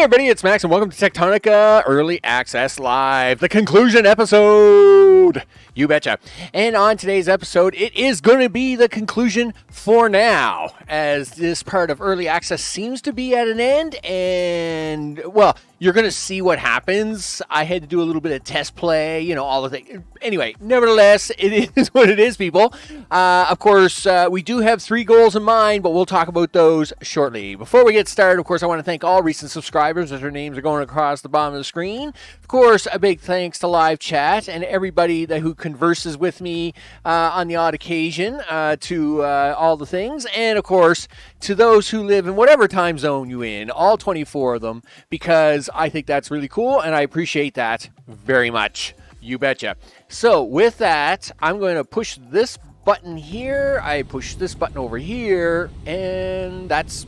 everybody, it's Max, and welcome to Techtonica Early Access Live, the conclusion episode. You betcha. And on today's episode, it is going to be the conclusion for now, as this part of Early Access seems to be at an end, and, well, you're going to see what happens. I had to do a little bit of test play, you know, all the things. Anyway, nevertheless, it is what it is, people. Of course, we do have 3 goals in mind, but we'll talk about those shortly. Before we get started, of course, I want to thank all recent subscribers as their names are going across the bottom of the screen. Of course, a big thanks to live chat and everybody who converses with me on the odd occasion to all the things. And, of course, to those who live in whatever time zone you're in, all 24 of them, because I think that's really cool, and I appreciate that very much. You betcha. So, with that, I'm going to push this button here. I push this button over here, and that's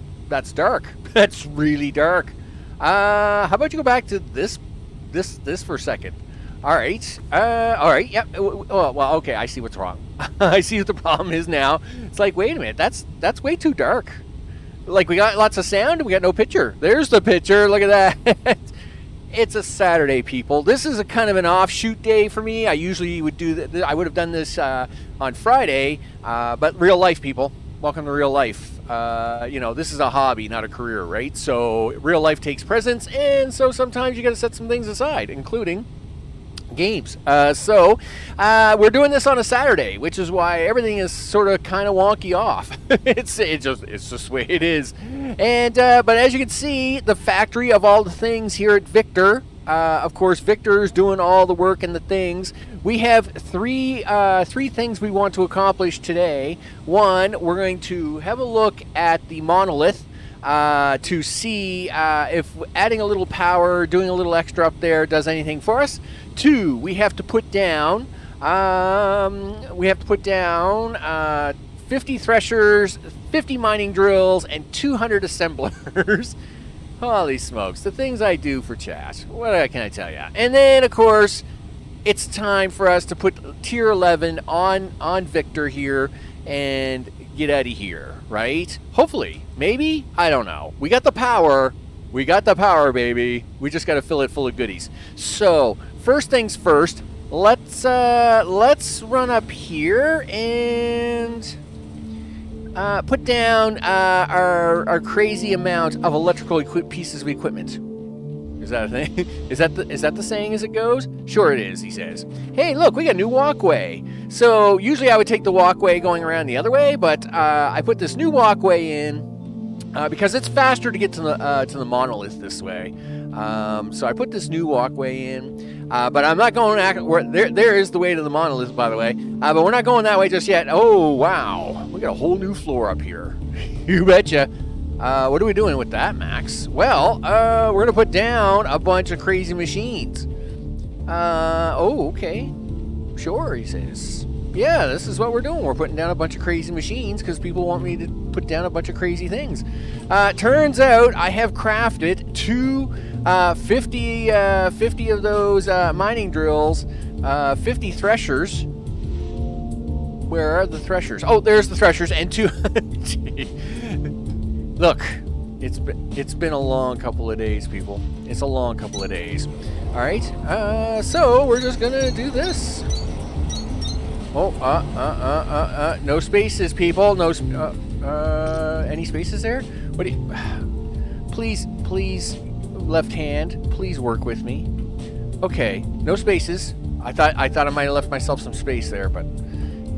dark. That's really dark. How about you go back to this for a second? All right. Yep. Well, okay. I see what's wrong. I see what the problem is now. It's like, wait a minute. That's way too dark. Like, we got lots of sound and we got no picture. There's the picture. Look at that. It's a Saturday, people. This is a kind of an offshoot day for me. I usually would do I would have done this on Friday, but real life, people. Welcome to real life. You know, this is a hobby, not a career, right? So real life takes precedence, and so sometimes you got to set some things aside, including games. So we're doing this on a Saturday, which is why everything is sort of kind of wonky off. it's just the way it is. And but as you can see, the factory of all the things here at Victor. Of course, Victor's doing all the work and the things. We have three things we want to accomplish today. One, we're going to have a look at the monolith to see if adding a little power, doing a little extra up there does anything for us. 2, we have to put down 50 threshers, 50 mining drills, and 200 assemblers. Holy smokes, the things I do for chat. What can I tell you? And then, of course, it's time for us to put tier 11 on Victor here and get out of here, right? Hopefully. Maybe? I don't know. We got the power. We got the power, baby. We just got to fill it full of goodies. So, first things first, let's run up here and put down our crazy amount of electrical pieces of equipment. Is that a thing? Is that the saying as it goes? Sure it is, he says. Hey, look, we got a new walkway. So usually I would take the walkway going around the other way, but I put this new walkway in because it's faster to get to the monolith this way. So I put this new walkway in, but I'm not going there is the way to the monolith, by the way, but we're not going that way just yet. Oh, wow. We got a whole new floor up here. You betcha. What are we doing with that, Max? Well, we're going to put down a bunch of crazy machines. Oh, okay. Sure, he says. Yeah, this is what we're doing. We're putting down a bunch of crazy machines because people want me to put down a bunch of crazy things. Turns out I have crafted 50 of those mining drills, 50 threshers. Where are the threshers? Oh, there's the threshers, and 2. Look, it's been a long couple of days, people. It's a long couple of days. All right. So we're just gonna do this. Oh, no spaces, people. No. Any spaces there? What do you? Please, left hand. Please work with me. Okay. No spaces. I thought I might have left myself some space there, but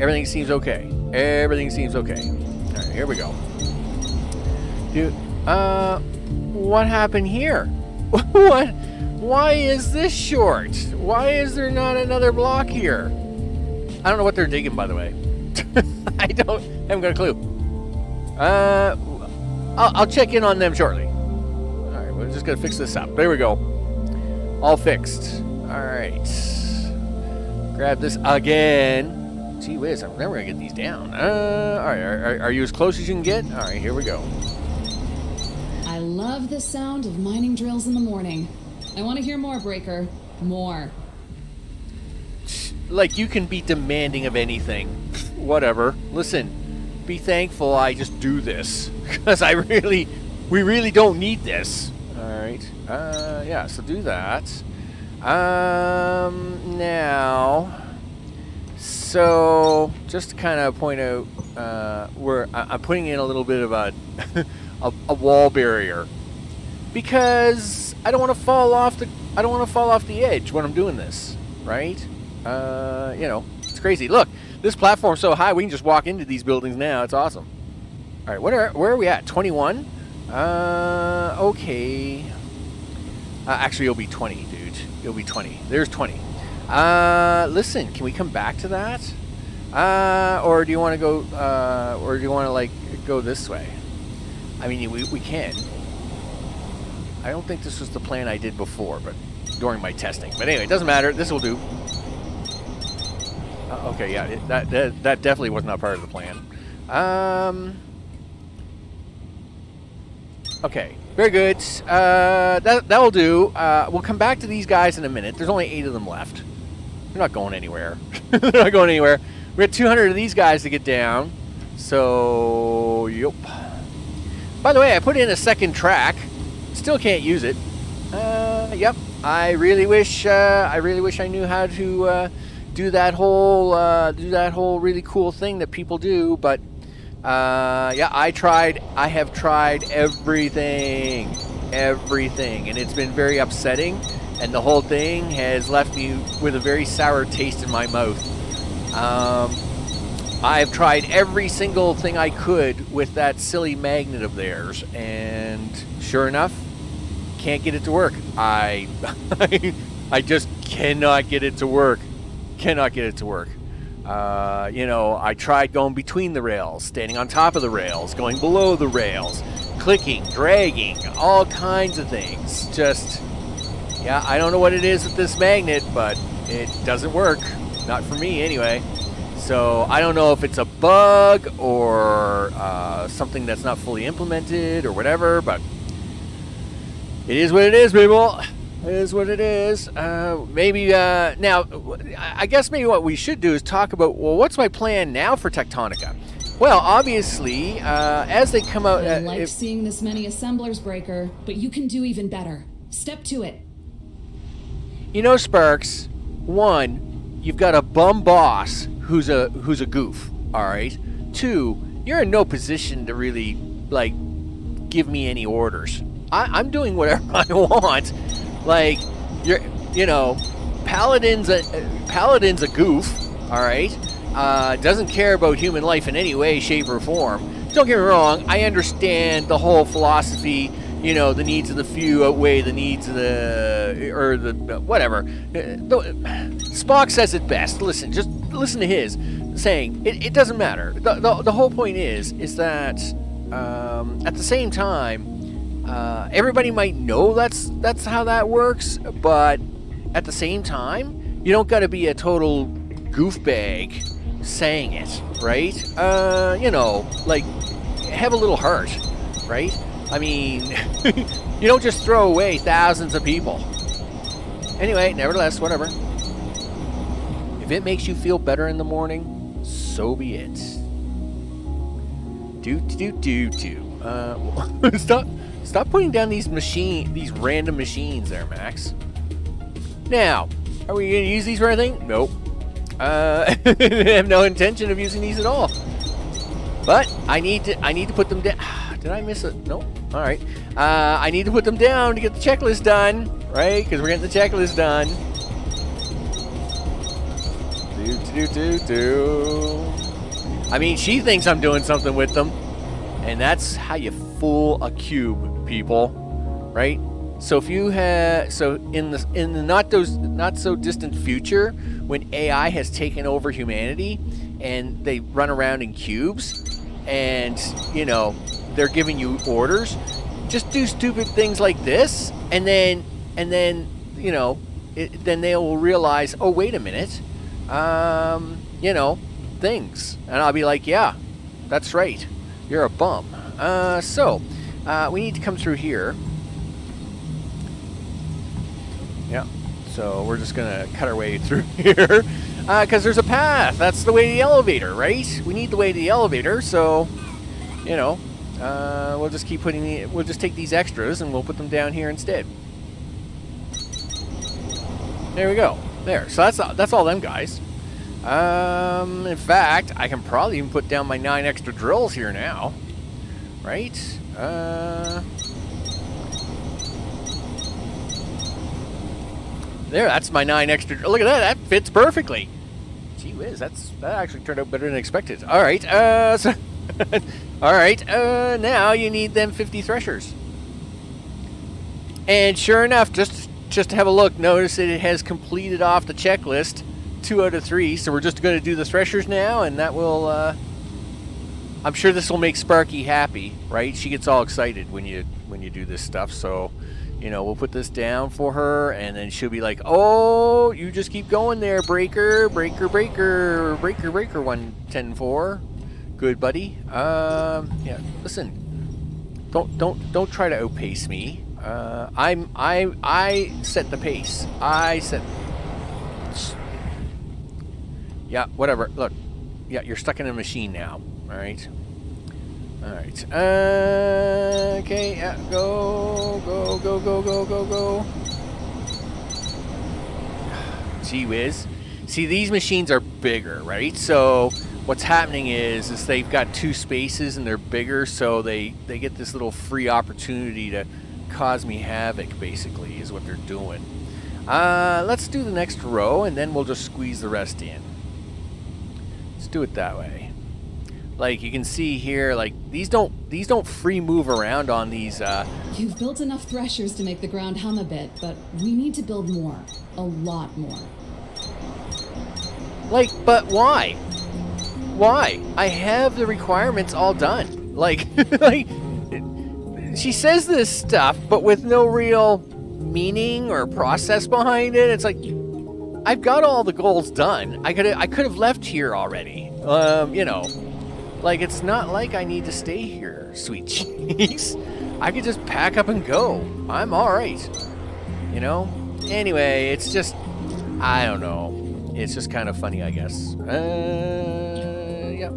everything seems okay. Everything seems okay. All right. Here we go. Dude, what happened here? What? Why is this short? Why is there not another block here? I don't know what they're digging, by the way. I haven't got a clue. I'll check in on them shortly. All right, we're just gonna fix this up. There we go. All fixed. All right. Grab this again. Gee whiz, I'm never gonna get these down. All right, are you as close as you can get? All right, here we go. I love the sound of mining drills in the morning. I want to hear more, Breaker. More. Like, you can be demanding of anything. Whatever. Listen, be thankful I just do this. Because we really don't need this. Alright. right? Yeah, so do that. Now, so just to kind of point out where I'm putting in a little bit of a a wall barrier because I don't want to fall off the edge when I'm doing this, right? You know, it's crazy. Look, this platform's so high we can just walk into these buildings now. It's awesome. All right, where are we at? 21. Okay. Actually, it'll be 20, dude. It'll be 20. There's 20. Listen, can we come back to that? Or do you want to go, or do you want to, like, go this way? I mean, we can. I don't think this was the plan I did before, but during my testing. But anyway, it doesn't matter. This will do. Okay, yeah, that definitely was not part of the plan. Okay, very good. That will do. We'll come back to these guys in a minute. There's only 8 of them left. They're not going anywhere. They're not going anywhere. We got 200 of these guys to get down. So, yep. By the way, I put in a second track. Still can't use it. Yep. I really wish I knew how to do that whole really cool thing that people do, but yeah, I have tried everything, and it's been very upsetting, and the whole thing has left me with a very sour taste in my mouth. I've tried every single thing I could with that silly magnet of theirs, and sure enough, can't get it to work. I just cannot get it to work. Cannot get it to work. You know, I tried going between the rails, standing on top of the rails, going below the rails, clicking, dragging, all kinds of things. Just, yeah, I don't know what it is with this magnet, but it doesn't work. Not for me, anyway. So I don't know if it's a bug or something that's not fully implemented or whatever, but it is what it is, people. It is what it is. Maybe now, I guess maybe what we should do is talk about, well, what's my plan now for Techtonica? Well, obviously, as they come out... I like seeing this many assemblers, Breaker, but you can do even better. Step to it. You know, Sparks, one, you've got a bum boss who's a goof, all right? Two, you're in no position to really, like, give me any orders. I'm doing whatever I want. Like, you know, Paladin's a goof, all right? Doesn't care about human life in any way, shape, or form. Don't get me wrong. I understand the whole philosophy. You know, the needs of the few outweigh the needs of whatever. Spock says it best. Listen, just listen to his saying. It doesn't matter. The whole point is that at the same time. Everybody might know that's how that works, but at the same time, you don't got to be a total goofbag saying it, right? You know, like, have a little heart, right? I mean, you don't just throw away thousands of people. Anyway, nevertheless, whatever. If it makes you feel better in the morning, so be it. Stop putting down these random machines there, Max. Now, are we going to use these for anything? Nope. I have no intention of using these at all. But I need to put them down. Did I miss it? Nope. All right. I need to put them down to get the checklist done, right? Because we're getting the checklist done. I mean, she thinks I'm doing something with them, and that's how you fool a cube, people, right? So if you have, in the not so distant future, when AI has taken over humanity and they run around in cubes, and you know they're giving you orders, just do stupid things like this, and then you know, then they will realize, oh wait a minute, you know, things, and I'll be like, yeah, that's right, you're a bum. So we need to come through here. Yeah. So we're just gonna cut our way through here because there's a path. That's the way to the elevator, right? We need the way to the elevator, so you know. We'll just keep putting we'll just take these extras and we'll put them down here instead. There we go. There. So that's all them guys. In fact, I can probably even put down my 9 extra drills here now. Right? There, that's my 9 extra. Look at that. That fits perfectly. Gee whiz, that actually turned out better than expected. All right. So all right. Now you need them 50 threshers. And sure enough, just to have a look, notice that it has completed off the checklist 2 out of 3. So we're just going to do the threshers now, and that will. I'm sure this will make Sparky happy, right? She gets all excited when you do this stuff. So, you know, we'll put this down for her, and then she'll be like, "Oh, you just keep going there, Breaker, Breaker, Breaker, Breaker, Breaker, 110-4. Good, buddy. Yeah. Listen, don't try to outpace me. I set the pace. I set. Yeah. Whatever. Look. Yeah, you're stuck in a machine now. All right. All right. Okay. Yeah. Go. Gee whiz. See, these machines are bigger, right? So what's happening is they've got 2 spaces and they're bigger, so they get this little free opportunity to cause me havoc. Basically, is what they're doing. Let's do the next row, and then we'll just squeeze the rest in. Let's do it that way. Like you can see here, like these don't free move around on these. You've built enough threshers to make the ground hum a bit, but we need to build more. A lot more. Like, but why? Why? I have the requirements all done. Like, like she says this stuff, but with no real meaning or process behind it. It's like I've got all the goals done. I could have left here already. You know. Like, it's not like I need to stay here, sweet cheeks. I could just pack up and go. I'm all right. You know? Anyway, it's just, I don't know. It's just kind of funny, I guess. Yeah.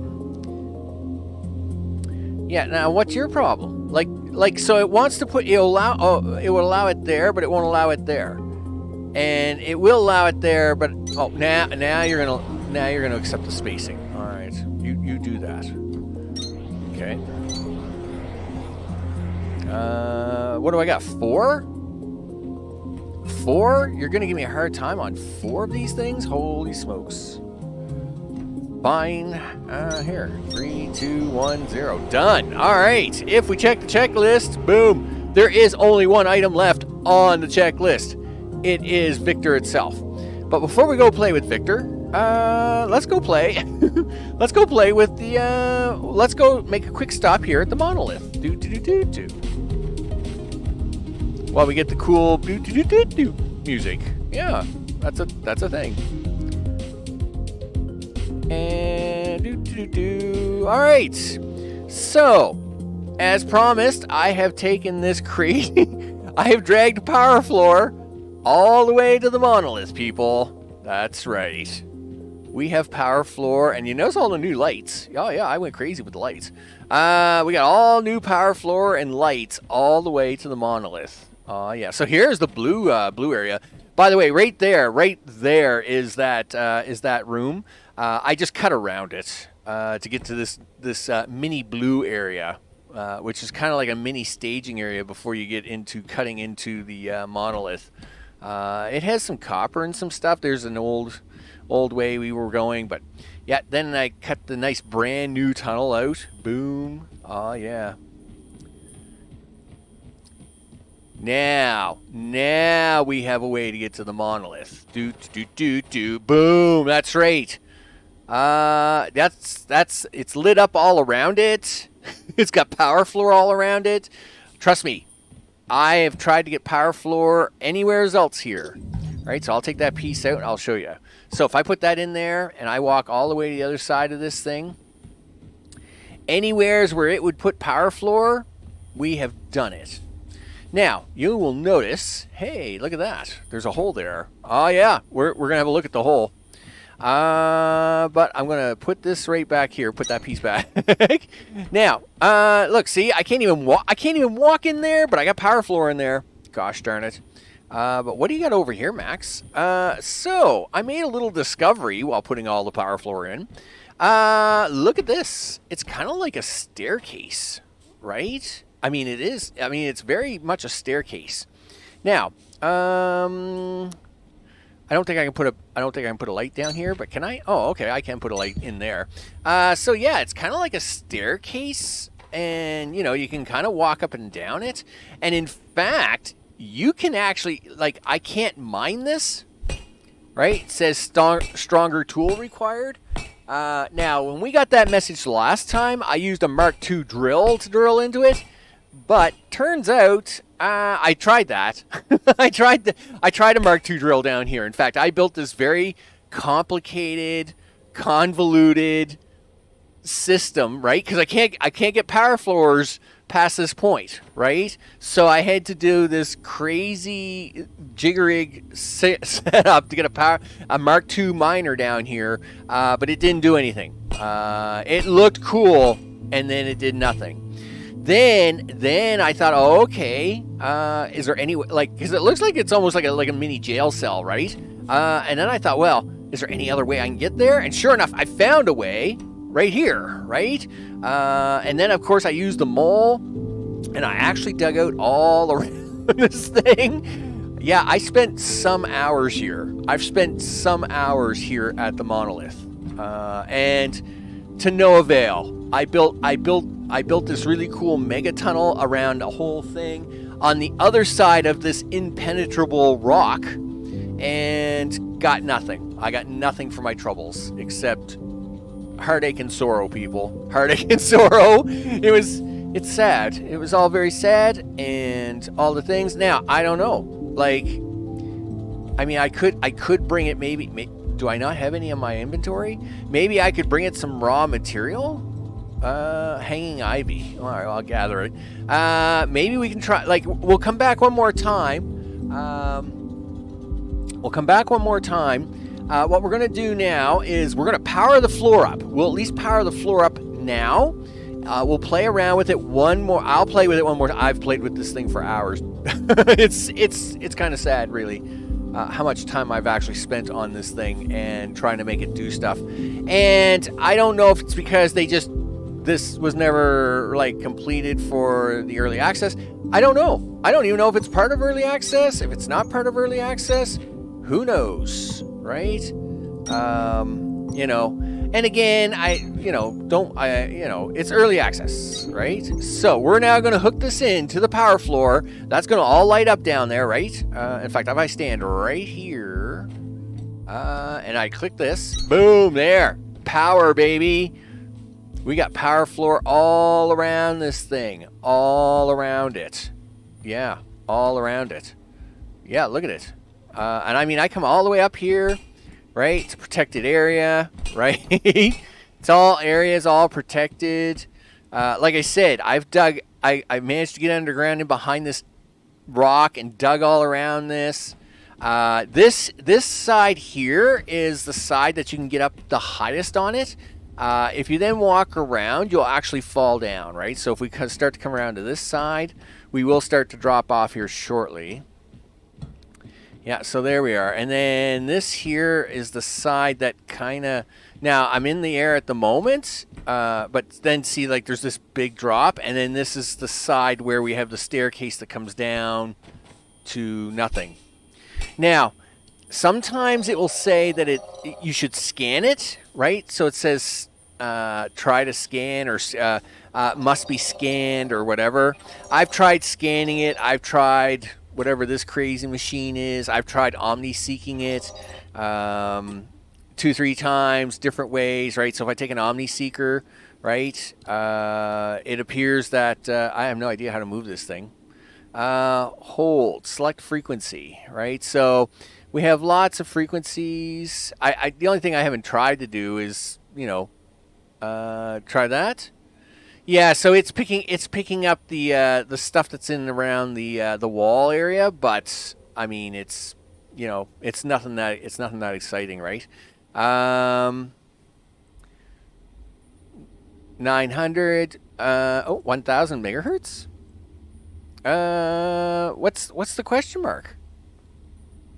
Yeah, now what's your problem? Like, so it wants to put, it will allow it there, but it won't allow it there. And it will allow it there, but, oh, now you're gonna accept the spacing. All right. You do that. Okay. What do I got? 4? 4? You're gonna give me a hard time on 4 of these things? Holy smokes. Fine. Here. 3, 2, 1, 0. Done. All right. If we check the checklist, boom. There is only 1 item left on the checklist. It is Victor itself. But before we go play with Victor, let's go play. Let's go play with the. Let's go make a quick stop here at the monolith. Do. While we get the cool do music. Yeah, that's a thing. And do. All right. So, as promised, I have taken this crate. I have dragged Power Floor all the way to the monolith, people. That's right. We have Power Floor, and you notice all the new lights. Oh, yeah, I went crazy with the lights. We got all new Power Floor and lights all the way to the monolith. Oh, yeah. So here's the blue area. By the way, right there is that room. I just cut around it to get to this mini blue area, which is kind of like a mini staging area before you get into cutting into the monolith. It has some copper and some stuff. There's an old way we were going, but yeah, then I cut the nice brand new tunnel out. Boom. Oh yeah. Now we have a way to get to the monolith. Do. Boom. That's right. It's lit up all around it. It's got Power Floor all around it. Trust me, I have tried to get Power Floor anywhere else here. Right, so I'll take that piece out and I'll show you. So if I put that in there and I walk all the way to the other side of this thing, anywheres where it would put Power Floor, we have done it. Now, you will notice, hey, look at that. There's a hole there. Oh, yeah, we're going to have a look at the hole. But I'm going to put this right back here. Put that piece back. Now, look, see, I can't even walk in there, but I got power floor in there. Gosh darn it. But what do you got over here, Max? So I made a little discovery while putting all the power floor in. Look at this. It's kind of like a staircase, right? I mean, it is. I mean, it's very much a staircase. Now, I don't think I can put a light down here, but can I? Oh, okay, I can put a light in there. So yeah, it's kind of like a staircase, and you can kind of walk up and down it. And in fact, you can actually, like, I can't mine this, right? It says stronger tool required. Now, when we got that message last time, I used a Mark II drill to drill into it, but turns out I tried that. I tried a Mark II drill down here. In fact, I built this very complicated, convoluted system, right? Because I can't get power floors past this point, right? So I had to do this crazy jiggerig setup to get a Mark II miner down here, but it didn't do anything. It looked cool, and then it did nothing. Then I thought, oh, okay, is there any way, like, because it looks like it's almost like a mini jail cell, right? And then I thought, well, is there any other way I can get there? And sure enough, I found a way right here, right? And then, of course, I used the mole, and I actually dug out all around this thing. Yeah, I spent some hours here. I've spent some hours here at the monolith, and to no avail. I built this really cool mega tunnel around a whole thing on the other side of this impenetrable rock, and got nothing. I got nothing for my troubles except heartache and sorrow, people. Heartache and sorrow. It's sad. It was all very sad, and all the things. Now, I don't know. Like, I mean, I could bring it. Maybe do I not have any in my inventory? Maybe I could bring it some raw material. Hanging ivy. All right, I'll gather it. Maybe we can try. Like, we'll come back one more time. What we're going to do now is we're going to power the floor up. We'll at least power the floor up now. We'll play around with it one more. I'll play with it one more time. I've played with this thing for hours. It's kind of sad, really, how much time I've actually spent on this thing and trying to make it do stuff. And I don't know if it's because this was never, like, completed for the early access. I don't know. I don't even know if it's part of early access. If it's not part of early access, who knows, right? And again, it's early access, right? So we're now going to hook this into the power floor. That's going to all light up down there, right? In fact, if I stand right here, and I click this, boom, there, power, baby. We got power floor all around this thing, all around it. Yeah, all around it. Yeah, look at it. And I mean, I come all the way up here, right? It's a protected area, right? It's all areas, all protected. Like I said, I managed to get underground and behind this rock and dug all around this. This side here is the side that you can get up the highest on it. If you then walk around, you'll actually fall down, right? So if we start to come around to this side, we will start to drop off here shortly. Yeah, so there we are. And then this here is the side that kind of... Now, I'm in the air at the moment, but then see, like, there's this big drop, and then this is the side where we have the staircase that comes down to nothing. Now, sometimes it will say that you should scan it, right? So it says try to scan or must be scanned or whatever. I've tried scanning it. I've tried whatever this crazy machine is. I've tried omni-seeking it 2-3 times, different ways, right? So if I take an omni-seeker, right, it appears that I have no idea how to move this thing. Hold, select frequency, right? So we have lots of frequencies. The only thing I haven't tried to do is, try that. Yeah, so it's picking up the stuff that's in and around the wall area, but I mean it's nothing that exciting, right? 900. 1,000 megahertz. What's the question mark?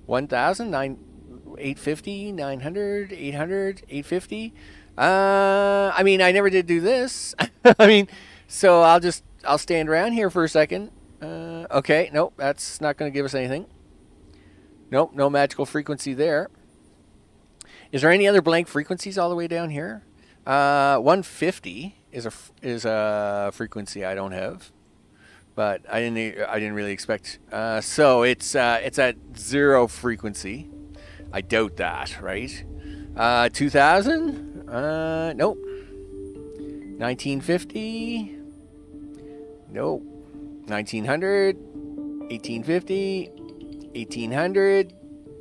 1,000, 850, 900, 800, 850. I mean, I never did do this. I mean, so I'll stand around here for a second. Okay, nope, that's not going to give us anything. Nope, no magical frequency there. Is there any other blank frequencies all the way down here? 150 is a frequency I don't have, but I didn't really expect. So it's at 0 frequency. I doubt that, right? 2000? Nope. 1950? Nope. 1900? 1850? 1800?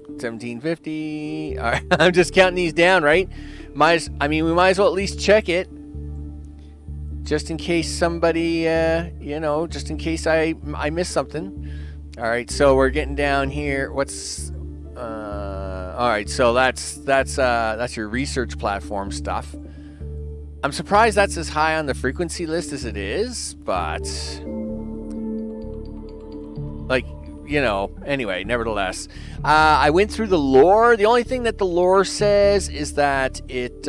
1750. All right, I'm just counting these down, right? We might as well at least check it, just in case somebody, just in case I miss something. All right, so we're getting down here. What's all right? So that's your research platform stuff. I'm surprised that's as high on the frequency list as it is, but anyway, nevertheless, I went through the lore. The only thing that the lore says is that it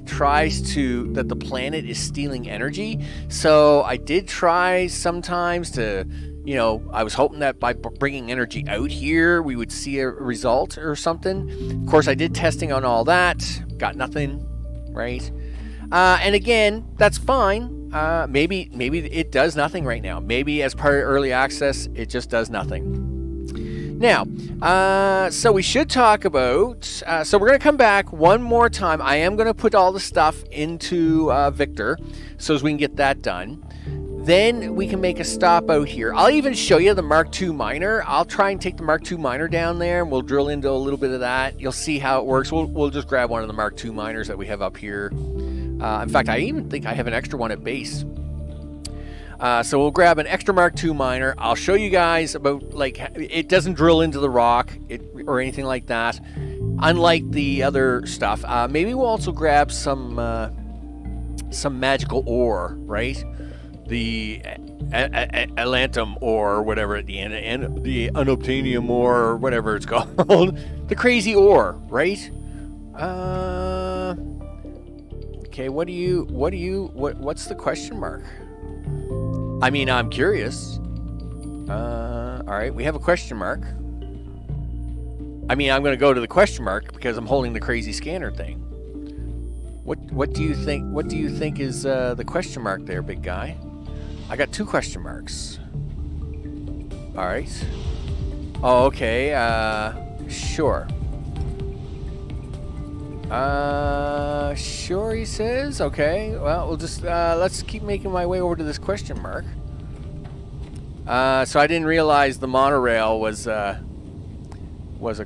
tries to, that the planet is stealing energy. So I did try sometimes to, I was hoping that by bringing energy out here, we would see a result or something. Of course, I did testing on all that. Got nothing, right? And again, that's fine. Maybe it does nothing right now. Maybe as part of early access, it just does nothing. Now, so we should talk about, so we're going to come back one more time. I am going to put all the stuff into Victor so as we can get that done. Then we can make a stop out here. I'll even show you the Mark II miner. I'll try and take the Mark II miner down there, and we'll drill into a little bit of that. You'll see how it works. We'll just grab one of the Mark II miners that we have up here. In fact, I even think I have an extra one at base. So we'll grab an extra Mark II miner. I'll show you guys about, it doesn't drill into the rock or anything like that, unlike the other stuff. Maybe we'll also grab some magical ore, right? The Atlantum ore, or whatever, the unobtainium ore, or whatever it's called. The crazy ore, right? Okay, what's the question mark? I mean, I'm curious. All right, we have a question mark. I mean, I'm going to go to the question mark because I'm holding the crazy scanner thing. What do you think? What do you think is the question mark there, big guy? I got 2 question marks. All right. Oh, okay. Sure. Sure, he says. Okay, well, we'll just, let's keep making my way over to this question mark. So I didn't realize the monorail was a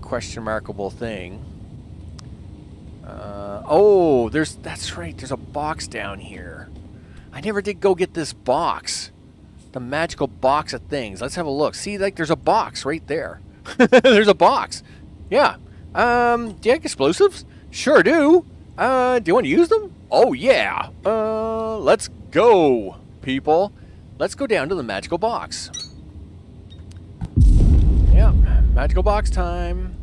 question markable thing. That's right, there's a box down here. I never did go get this box. The magical box of things. Let's have a look. See, there's a box right there. There's a box. Yeah. Do you have explosives? Sure do. Do you want to use them? Oh, yeah. Let's go, people. Let's go down to the magical box. Yeah, magical box time.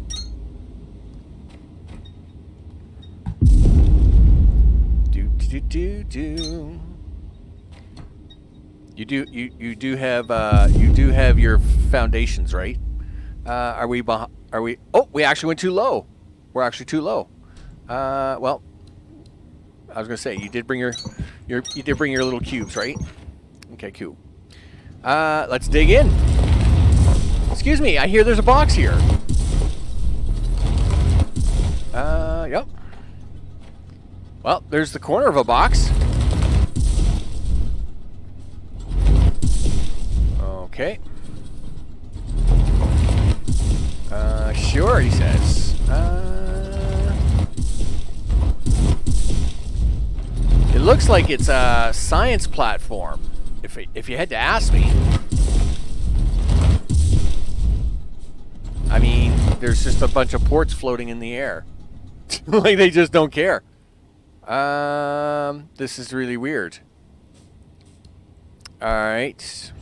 Do. You do have your foundations, right? Are we? Oh, we actually went too low. We're actually too low. Well, I was gonna say you did bring your little cubes, right? Okay, cool. Let's dig in. Excuse me, I hear there's a box here. Yep. Well, there's the corner of a box. Okay. Sure, he says. It looks like it's a science platform, if you had to ask me. I mean, there's just a bunch of ports floating in the air. Like they just don't care. This is really weird. All right.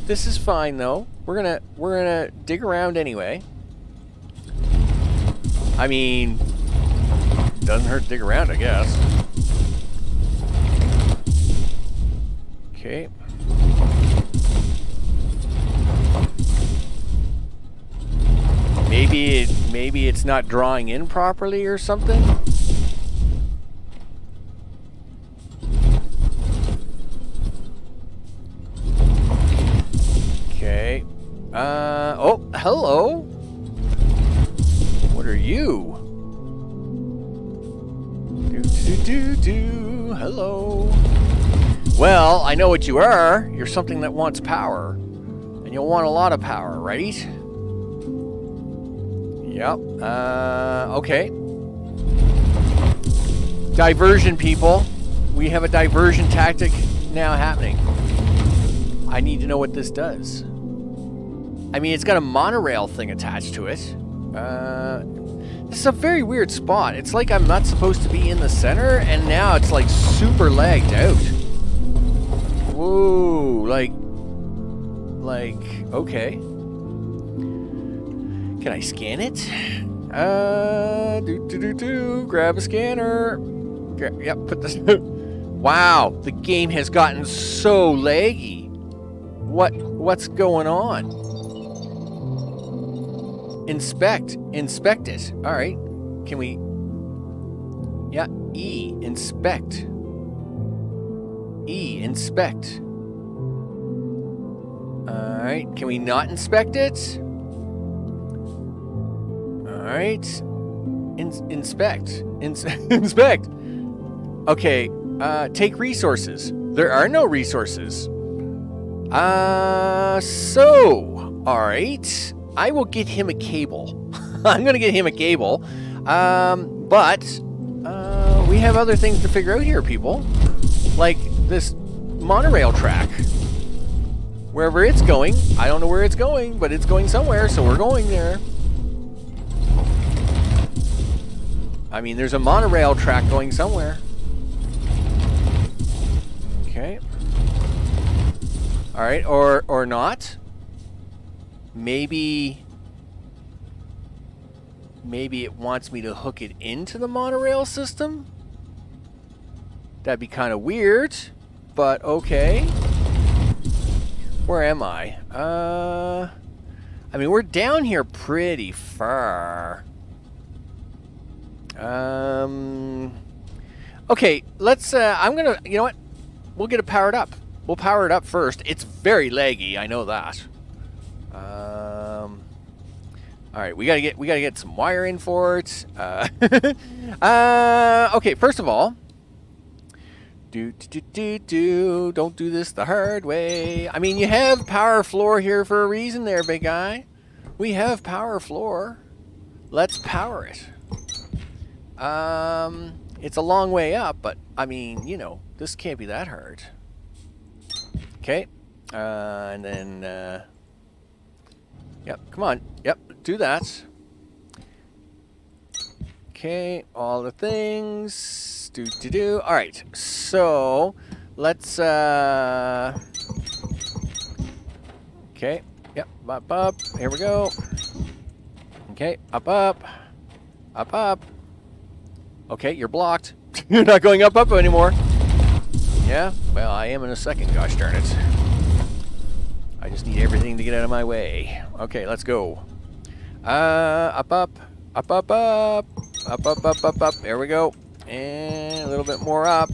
This is fine though. We're gonna dig around anyway. I mean, doesn't hurt to dig around, I guess. Okay. Maybe it's not drawing in properly or something. Okay. Oh, hello. What are you? Hello. Well, I know what you are. You're something that wants power. And you'll want a lot of power, right? Yep. Okay. Diversion, people. We have a diversion tactic now happening. I need to know what this does. I mean, it's got a monorail thing attached to it. This is a very weird spot. It's like I'm not supposed to be in the center, and now it's like super lagged out. Whoa, like, okay. Can I scan it? Grab a scanner. Yep, put this. Wow, the game has gotten so laggy. What's going on? Inspect it. All right, can we? Yeah, inspect. Inspect. All right, can we not inspect it? All right, inspect. Inspect. Okay, take resources. There are no resources. So, all right. I will get him a cable. I'm going to get him a cable. But we have other things to figure out here, people. Like this monorail track. Wherever it's going. I don't know where it's going, but it's going somewhere, so we're going there. I mean, there's a monorail track going somewhere. Okay. All right, or not. Maybe it wants me to hook it into the monorail system? That'd be kind of weird, but okay. Where am I? I mean, we're down here pretty far. Okay, let's, I'm gonna, you know what? We'll get it powered up. We'll power it up first. It's very laggy, I know that. All right, we gotta get some wire in for it. Okay, first of all, don't do this the hard way. I mean, you have power floor here for a reason, there, big guy. We have power floor. Let's power it. It's a long way up, but I mean, you know, this can't be that hard. Okay, and then. Yep, come on. Yep, do that. Okay, all the things. All right, so let's. Okay, yep, up. Here we go. Okay, up. Okay, you're blocked. You're not going up anymore. Yeah, well, I am in a second, gosh darn it. I just need everything to get out of my way. Okay, let's go. Up. There we go. And a little bit more up.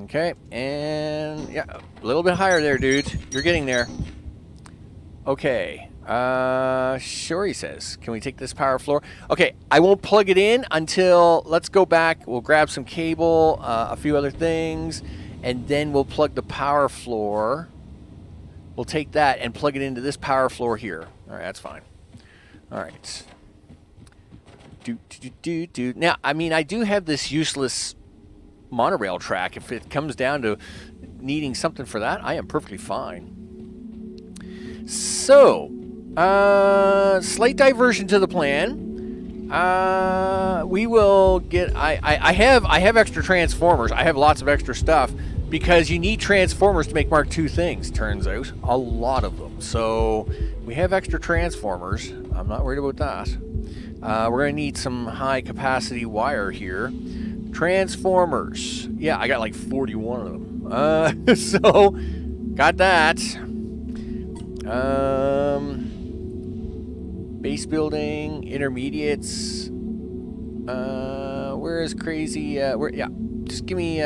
Okay, and yeah, a little bit higher there, dude. You're getting there. Okay. Sure, he says. Can we take this power floor? Okay, I won't plug it in until, let's go back. We'll grab some cable, a few other things, and then we'll plug the power floor. We'll take that and plug it into this power floor here. All right, that's fine. All right. Now, I mean, I do have this useless monorail track. If it comes down to needing something for that, I am perfectly fine. So, slight diversion to the plan. We will get. I have extra transformers. I have lots of extra stuff because you need transformers to make Mark II things. Turns out, a lot of them. So we have extra transformers. I'm not worried about that. We're gonna need some high capacity wire here. Transformers. Yeah, I got like 41 of them. So got that. Base building, intermediates. Where is crazy? Yeah, just give me.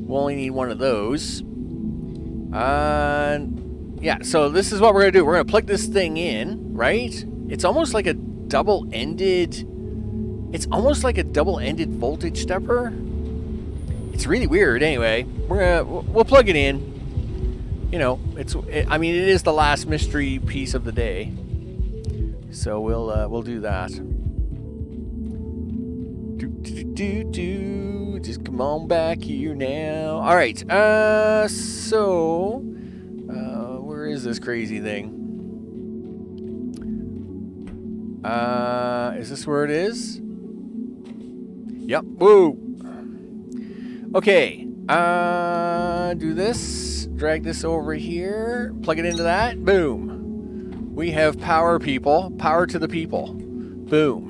We'll only need one of those. Yeah. So this is what we're gonna do. We're gonna plug this thing in, right? It's almost like a double-ended. It's almost like a double-ended voltage stepper. It's really weird. Anyway, we'll plug it in. You know, I mean, it is the last mystery piece of the day. So we'll do that. Just come on back here now. All right. So where is this crazy thing? Is this where it is? Yep. Woo. Okay. Do this. Drag this over here. Plug it into that. Boom. We have power, people. Power to the people. Boom.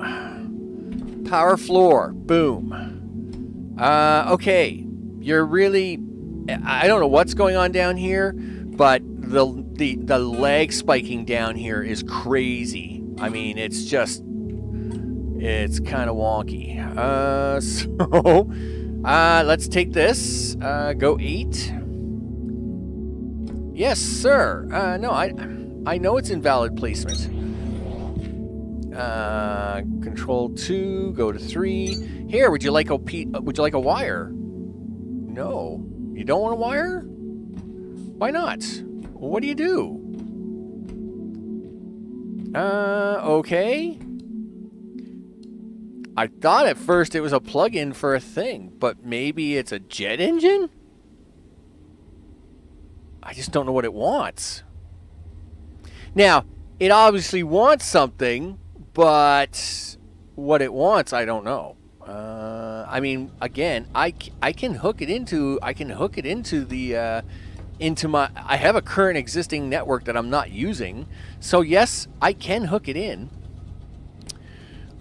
Power floor. Boom. Okay. You're really... I don't know what's going on down here, but the lag spiking down here is crazy. I mean, it's just... It's kind of wonky. So... let's take this. Go 8. Yes, sir. No, I know it's invalid placement. Control 2, go to 3. Here, would you like a wire? No. You don't want a wire? Why not? Well, what do you do? Okay. I thought at first it was a plug-in for a thing, but maybe it's a jet engine? I just don't know what it wants. Now, it obviously wants something, but what it wants, I don't know. I mean, again, I can hook it into the I have a current existing network that I'm not using. So yes, I can hook it in.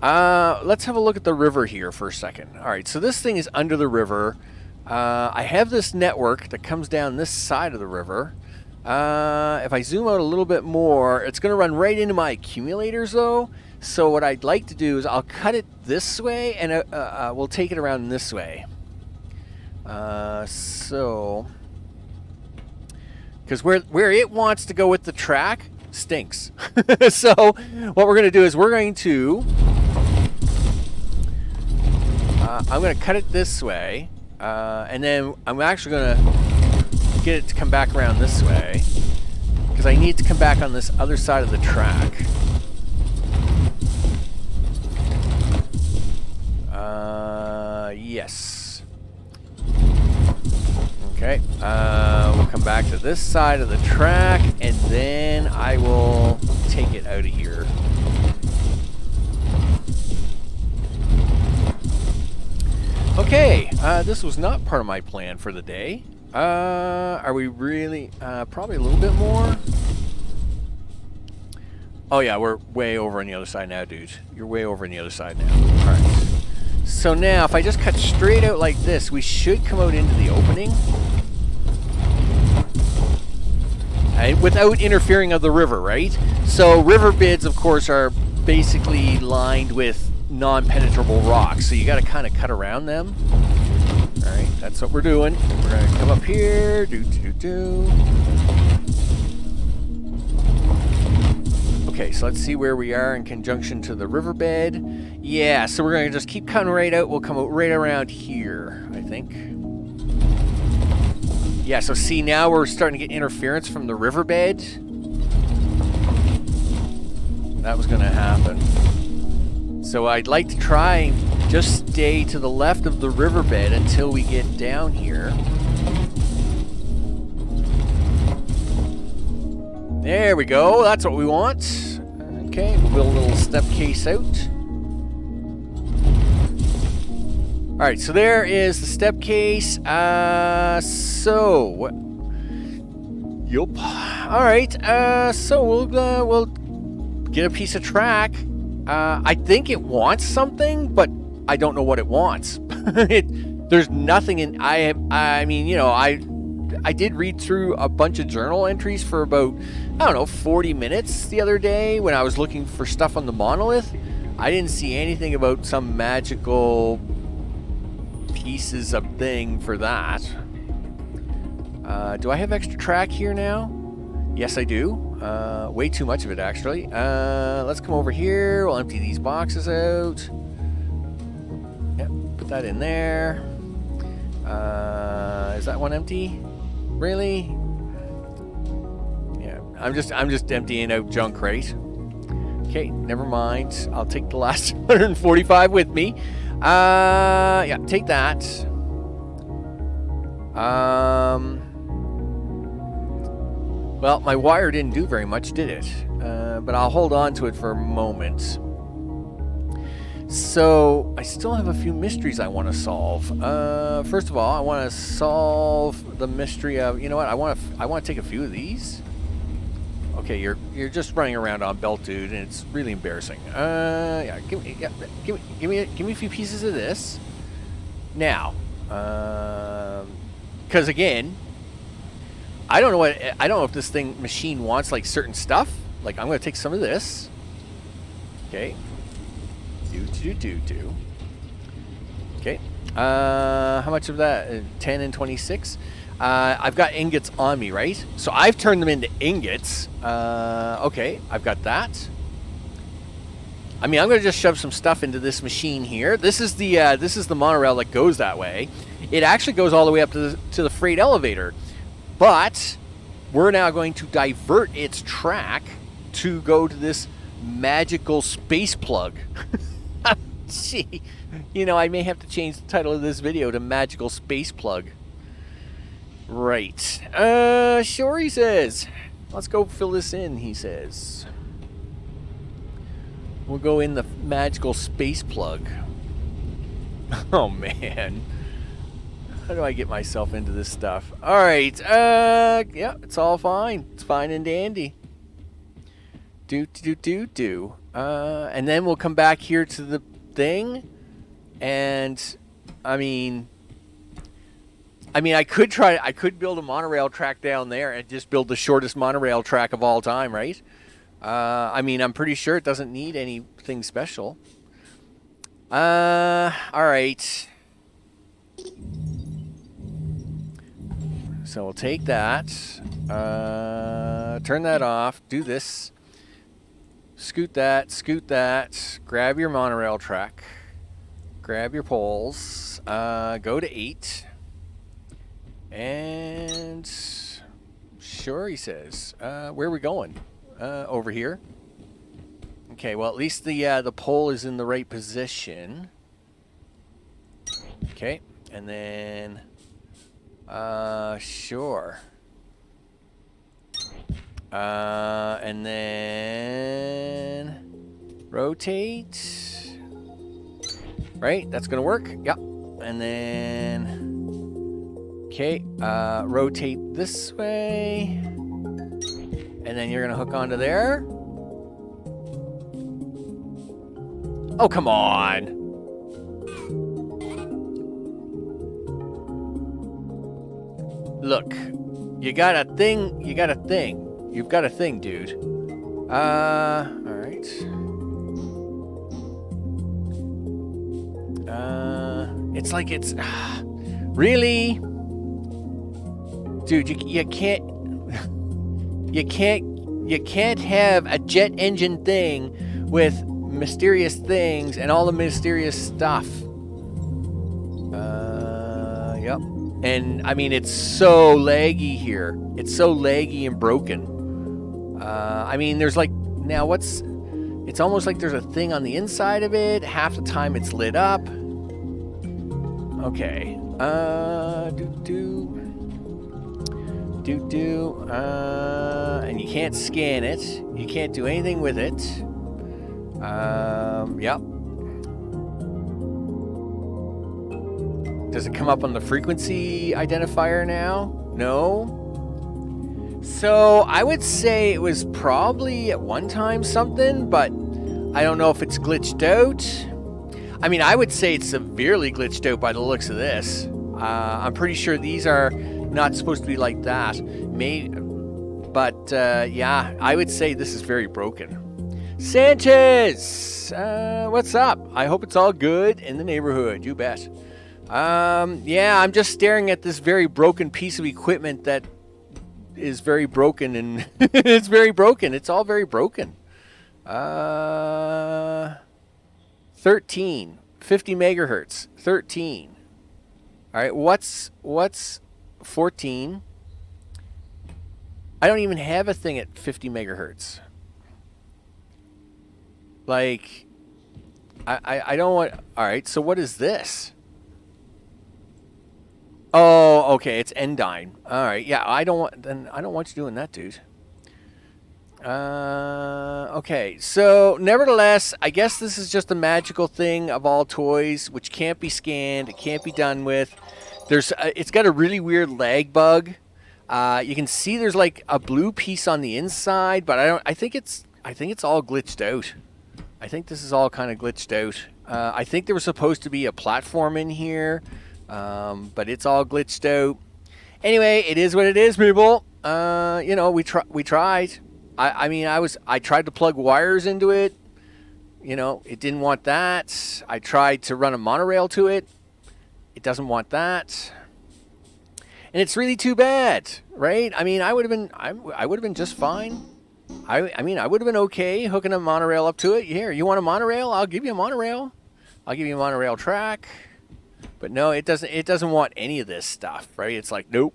Let's have a look at the river here for a second. All right, so this thing is under the river. I have this network that comes down this side of the river. If I zoom out a little bit more, it's going to run right into my accumulators, though. So what I'd like to do is I'll cut it this way, and we'll take it around this way. So, because where it wants to go with the track stinks. So what we're going to do is we're going to... I'm going to cut it this way, and then I'm actually going to get it to come back around this way, because I need to come back on this other side of the track. Yes. Okay, we'll come back to this side of the track, and then I will take it out of here. Okay, this was not part of my plan for the day. Are we really, probably a little bit more? Oh yeah, we're way over on the other side now, dude. You're way over on the other side now. Alright. So now, if I just cut straight out like this, we should come out into the opening. Without interfering of the river, right? So river beds, of course, are basically lined with non-penetrable rocks, so you got to kind of cut around them. All right, that's what we're doing. We're going to come up here. Okay, so let's see where we are in conjunction to the riverbed. Yeah, so we're going to just keep cutting right out. We'll come out right around here, I think. Yeah, so see, now we're starting to get interference from the riverbed. That was going to happen. So I'd like to try and just stay to the left of the riverbed until we get down here. There we go. That's what we want. Okay, we'll build a little step case out. Alright, so there is the step case. Yup. Alright, so we'll get a piece of track. I think it wants something, but I don't know what it wants. There's nothing in... I mean, you know, I did read through a bunch of journal entries for about, I don't know, 40 minutes the other day when I was looking for stuff on the monolith. I didn't see anything about some magical pieces of thing for that. Do I have extra track here now? Yes, I do. Way too much of it, actually. Let's come over here. We'll empty these boxes out. Yep, put that in there. Is that one empty? Really? Yeah, I'm just emptying out junk, right? Okay, never mind. I'll take the last 145 with me. Yeah, take that. Well, my wire didn't do very much, did it? But I'll hold on to it for a moment. So, I still have a few mysteries I want to solve. First of all, I want to solve the mystery of... You know what? I want to take a few of these. Okay, you're just running around on belt, dude, and it's really embarrassing. Yeah, give me a few pieces of this. Now, because again, I don't know if this machine wants like certain stuff. Like, I'm going to take some of this. Okay. Do. Okay. How much of that? 10 and 26. I've got ingots on me, right? So I've turned them into ingots. Okay, I've got that. I mean, I'm going to just shove some stuff into this machine here. This is the monorail that goes that way. It actually goes all the way up to the freight elevator. But we're now going to divert its track to go to this magical space plug. Gee, you know, I may have to change the title of this video to Magical Space Plug. Right. Sure, he says. Let's go fill this in, he says. We'll go in the magical space plug. Oh, man. How do I get myself into this stuff? Alright, yeah, it's all fine. It's fine and dandy. Do. And then we'll come back here to the thing. And, I mean, I could build a monorail track down there and just build the shortest monorail track of all time, right? I mean, I'm pretty sure it doesn't need anything special. Alright. So we'll take that. Turn that off. Do this. Scoot that. Grab your monorail track. Grab your poles. Go to 8. And sure, he says. Where are we going? Over here. Okay, well, at least the pole is in the right position. Okay, and then sure. And then rotate. Right, that's gonna work. Yep. And then okay, rotate this way. And then you're gonna hook onto there. Oh, come on. Look, you got a thing. You've got a thing, dude. Alright. It's like it's... really? Dude, you can't... You can't have a jet engine thing with mysterious things and all the mysterious stuff. Yep. And, I mean, it's so laggy here. It's so laggy and broken. I mean, there's like... Now, what's... It's almost like there's a thing on the inside of it. Half the time it's lit up. Okay. And you can't scan it. You can't do anything with it. Yep. Does it come up on the frequency identifier now? No. So I would say it was probably at one time something, but I don't know if it's glitched out. I mean, I would say it's severely glitched out by the looks of this. I'm pretty sure these are not supposed to be like that. Yeah, I would say this is very broken. Sanchez, what's up? I hope it's all good in the neighborhood. You bet. Yeah, I'm just staring at this very broken piece of equipment that is very broken, and it's very broken. It's all very broken. 13, 50 megahertz, 13. All right, what's 14? I don't even have a thing at 50 megahertz. Like, I don't want. All right, so what is this? Oh, okay, it's Endyne. All right, yeah, I don't want you doing that, dude. Okay, so nevertheless, I guess this is just a magical thing of all toys, which can't be scanned, it can't be done with. It's got a really weird lag bug. You can see there's like a blue piece on the inside, but I think it's all glitched out. I think this is all kind of glitched out. I think there was supposed to be a platform in here, but it's all glitched out. Anyway, it is what it is, people. We tried. I tried to plug wires into it. It didn't want that. I tried to run a monorail to it. It doesn't want that. And it's really too bad, right? I mean, I would have been just fine. I would have been okay hooking a monorail up to it. Here, you want a monorail? I'll give you a monorail. I'll give you a monorail track. But no, it doesn't want any of this stuff, right? It's like, nope.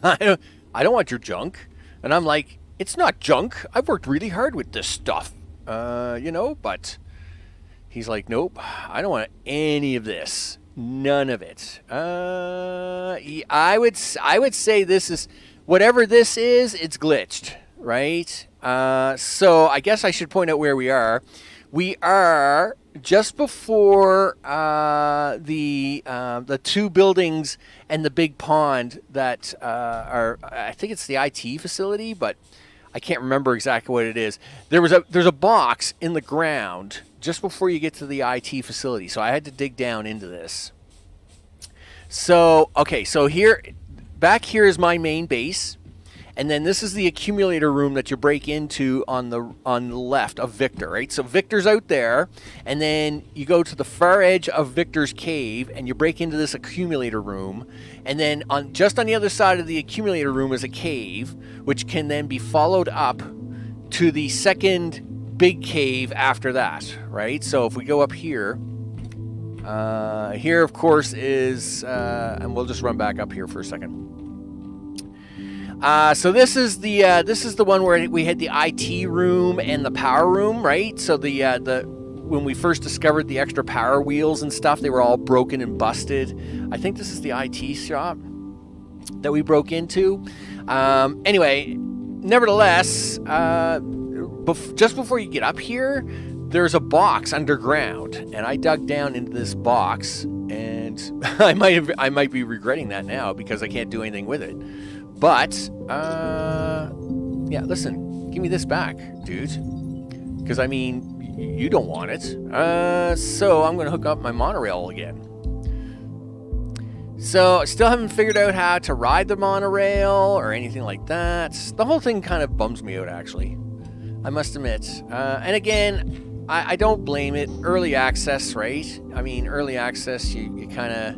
I don't want your junk. And I'm like, it's not junk. I've worked really hard with this stuff. But he's like, nope. I don't want any of this. None of it. I would say this is whatever this is, it's glitched, right? So I guess I should point out where we are. We are just before the two buildings and the big pond that are. I think it's the IT facility, but I can't remember exactly what it is. There's a box in the ground just before you get to the IT facility, so I had to dig down into this. So okay, so back here is my main base. And then this is the accumulator room that you break into on the left of Victor, right? So Victor's out there, and then you go to the far edge of Victor's cave, and you break into this accumulator room. And then just on the other side of the accumulator room is a cave, which can then be followed up to the second big cave after that, right? So if we go up here, here of course is, and we'll just run back up here for a second. So this is the one where we had the IT room and the power room, right? So when we first discovered the extra power wheels and stuff, they were all broken and busted. I think this is the IT shop that we broke into. Anyway, nevertheless, just before you get up here, there's a box underground, and I dug down into this box, and I might be regretting that now because I can't do anything with it. But, yeah, listen, give me this back, dude. Because, I mean, you don't want it. So I'm going to hook up my monorail again. So, still haven't figured out how to ride the monorail or anything like that. The whole thing kind of bums me out, actually. I must admit. And again, I don't blame it. Early access, right? I mean, early access, you kind of...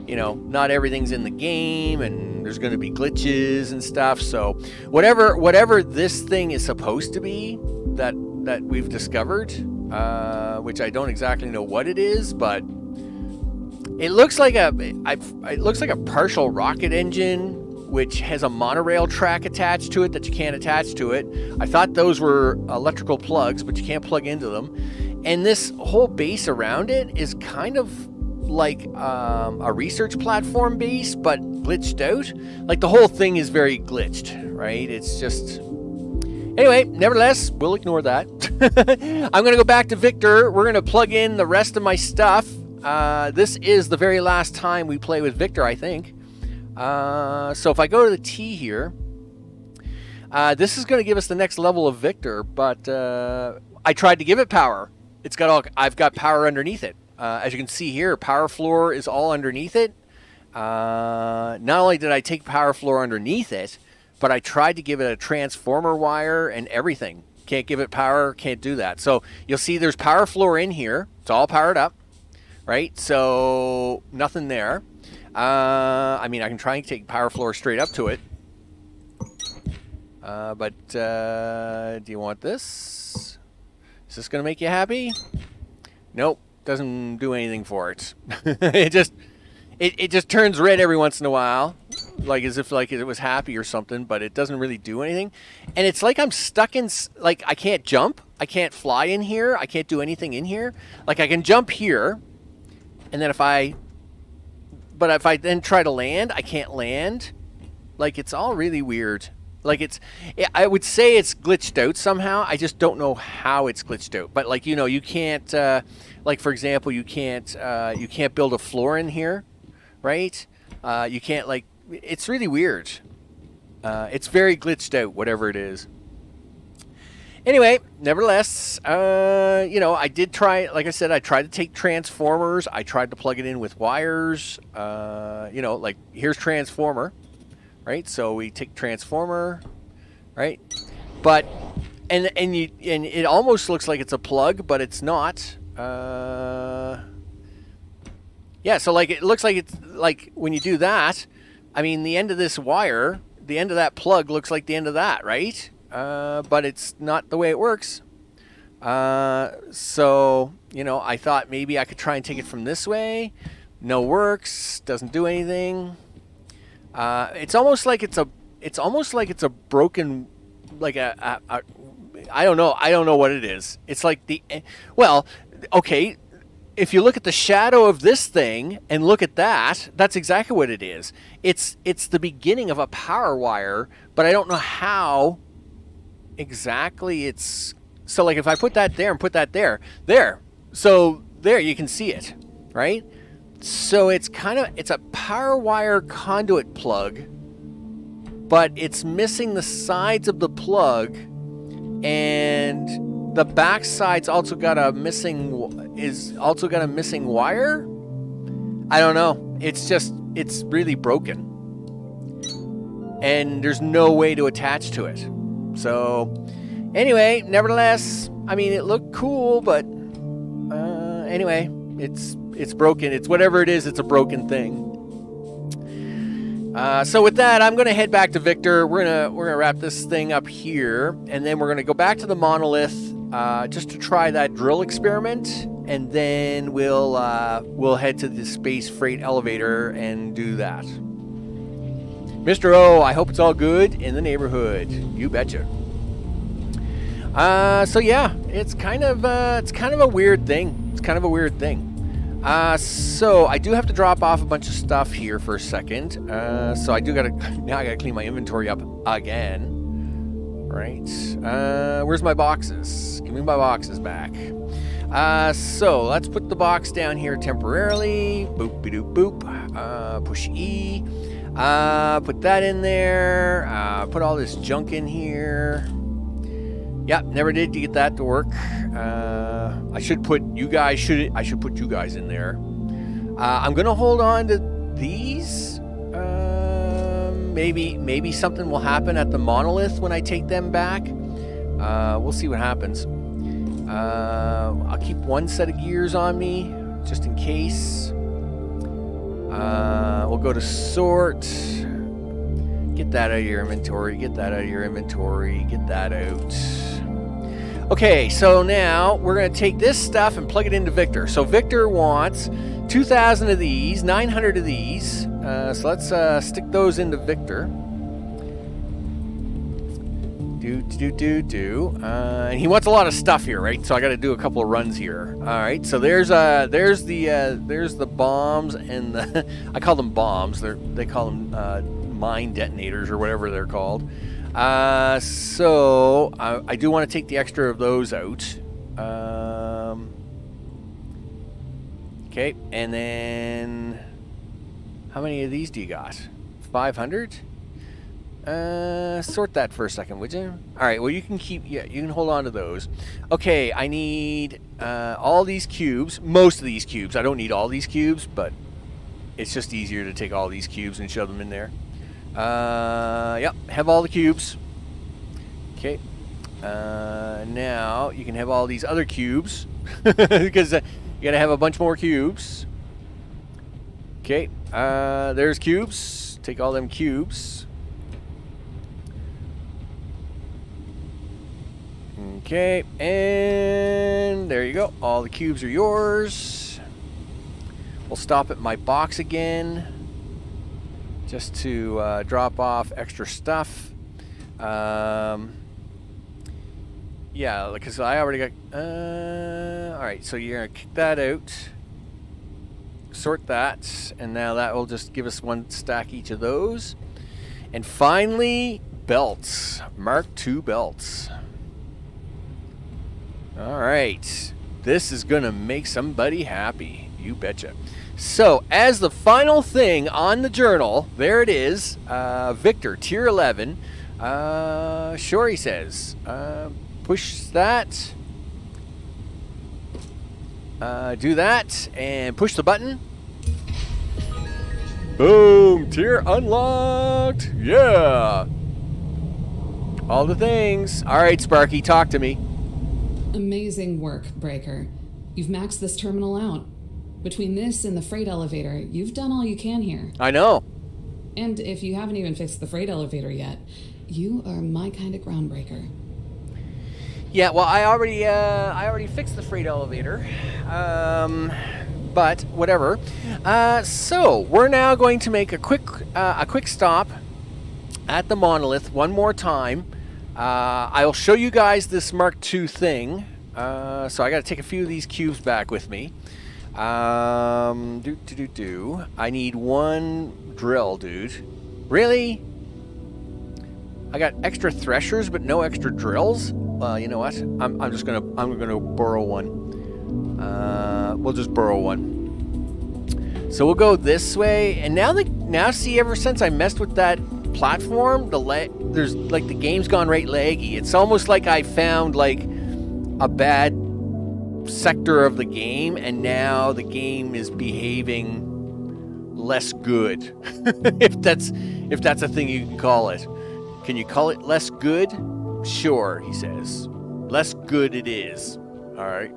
not everything's in the game, and there's going to be glitches and stuff. So whatever this thing is supposed to be that we've discovered, which I don't exactly know what it is, but it looks like a partial rocket engine, which has a monorail track attached to it that you can't attach to it. I thought those were electrical plugs, but you can't plug into them. And this whole base around it is kind of like a research platform base, but glitched out. Like the whole thing is very glitched, right? It's just, Anyway, nevertheless, we'll ignore that. I'm going to go back to Victor. We're going to plug in the rest of my stuff. This is the very last time we play with Victor, I think. So if I go to the T here, this is going to give us the next level of Victor, but I tried to give it power. I've got power underneath it. As you can see here, power floor is all underneath it. Not only did I take power floor underneath it, but I tried to give it a transformer wire and everything. Can't give it power, can't do that. So you'll see there's power floor in here. It's all powered up, right? So nothing there. I mean, I can try and take power floor straight up to it. But do you want this? Is this going to make you happy? Nope. Doesn't do anything for it. It just turns red every once in a while, like as if like it was happy or something, but it doesn't really do anything. And it's like I'm stuck in, like I can't jump, I can't fly in here, I can't do anything in here. Like I can jump here, and then if I then try to land, I can't land. Like it's all really weird. Like I would say it's glitched out somehow. I just don't know how it's glitched out. But like, you know, you can't, like for example, you can't build a floor in here, right? You can't like, it's really weird. It's very glitched out, whatever it is. Anyway, nevertheless, you know, I did try, like I said, I tried to take transformers. I tried to plug it in with wires. You know, like here's transformer. Right, so we take transformer, right? But and it almost looks like it's a plug, but it's not. Yeah, so like it looks like it's like when you do that. I mean, the end of this wire, the end of that plug looks like the end of that, right? But it's not the way it works. So you know, I thought maybe I could try and take it from this way. No works. Doesn't do anything. It's almost like it's a broken, like I don't know what it is. It's like well, okay, if you look at the shadow of this thing and look at that, that's exactly what it is. It's the beginning of a power wire, but I don't know how exactly it's, so like if I put that there and put that there, so there you can see it, right? So it's a power wire conduit plug, but it's missing the sides of the plug, and the back side's also got a missing wire. I don't know. It's really broken, and there's no way to attach to it. So anyway, nevertheless, I mean, it looked cool, but anyway, it's broken. It's whatever it is. It's a broken thing. So with that, I'm going to head back to Victor. We're gonna wrap this thing up here, and then we're going to go back to the monolith just to try that drill experiment, and then we'll head to the space freight elevator and do that. Mr. O, I hope it's all good in the neighborhood. You betcha. So yeah, it's kind of a weird thing. It's kind of a weird thing. So I do have to drop off a bunch of stuff here for a second. So I gotta clean my inventory up again. Right. Where's my boxes? Give me my boxes back. So let's put the box down here temporarily. Boop-be-doop boop. Push E. Put that in there. Put all this junk in here. Yep, never did get that to work. I should put you guys in there. I'm gonna hold on to these. Maybe something will happen at the monolith when I take them back. We'll see what happens. I'll keep one set of gears on me just in case. We'll go to sort. Get that out of your inventory. Get that out of your inventory. Get that out. Okay, so now we're going to take this stuff and plug it into Victor. So Victor wants 2,000 of these, 900 of these. So let's stick those into Victor. And he wants a lot of stuff here, right? So I got to do a couple of runs here. All right, so there's the bombs and the I call them bombs. They call them mine detonators or whatever they're called. So I do want to take the extra of those out. Okay, and then how many of these do you got? 500? Sort that for a second, would you? All right, well, you can keep, yeah, you can hold on to those. Okay, I need all these cubes, most of these cubes. I don't need all these cubes, but it's just easier to take all these cubes and shove them in there. Yep, have all the cubes. Okay, now you can have all these other cubes because you gotta have a bunch more cubes. Okay, there's cubes. Take all them cubes. Okay, and there you go. All the cubes are yours. We'll stop at my box again just to drop off extra stuff. Yeah, because I already got... Alright, so you're going to kick that out. Sort that. And now that will just give us one stack each of those. And finally, belts. Mark II belts. Alright. This is going to make somebody happy. You betcha. So, as the final thing on the journal, there it is. Victor, tier 11. Sure, he says. Push that. Do that. And push the button. Boom! Tier unlocked! Yeah! All the things. Alright, Sparky, talk to me. Amazing work, Breaker. You've maxed this terminal out. Between this and the freight elevator, you've done all you can here. I know. And if you haven't even fixed the freight elevator yet, you are my kind of groundbreaker. Yeah, well, I already fixed the freight elevator. But whatever. So we're now going to make a quick stop at the monolith one more time. I'll show you guys this Mark II thing. So I got to take a few of these cubes back with me. I need one drill, dude. Really? I got extra threshers, but no extra drills. You know what? I'm gonna borrow one. We'll just borrow one. So we'll go this way. And now see, ever since I messed with that platform, there's like the game's gone right laggy. It's almost like I found like a bad sector of the game, and now the game is behaving less good. if that's a thing you can call it. Can you call it less good? Sure, he says. Less good it is. All right.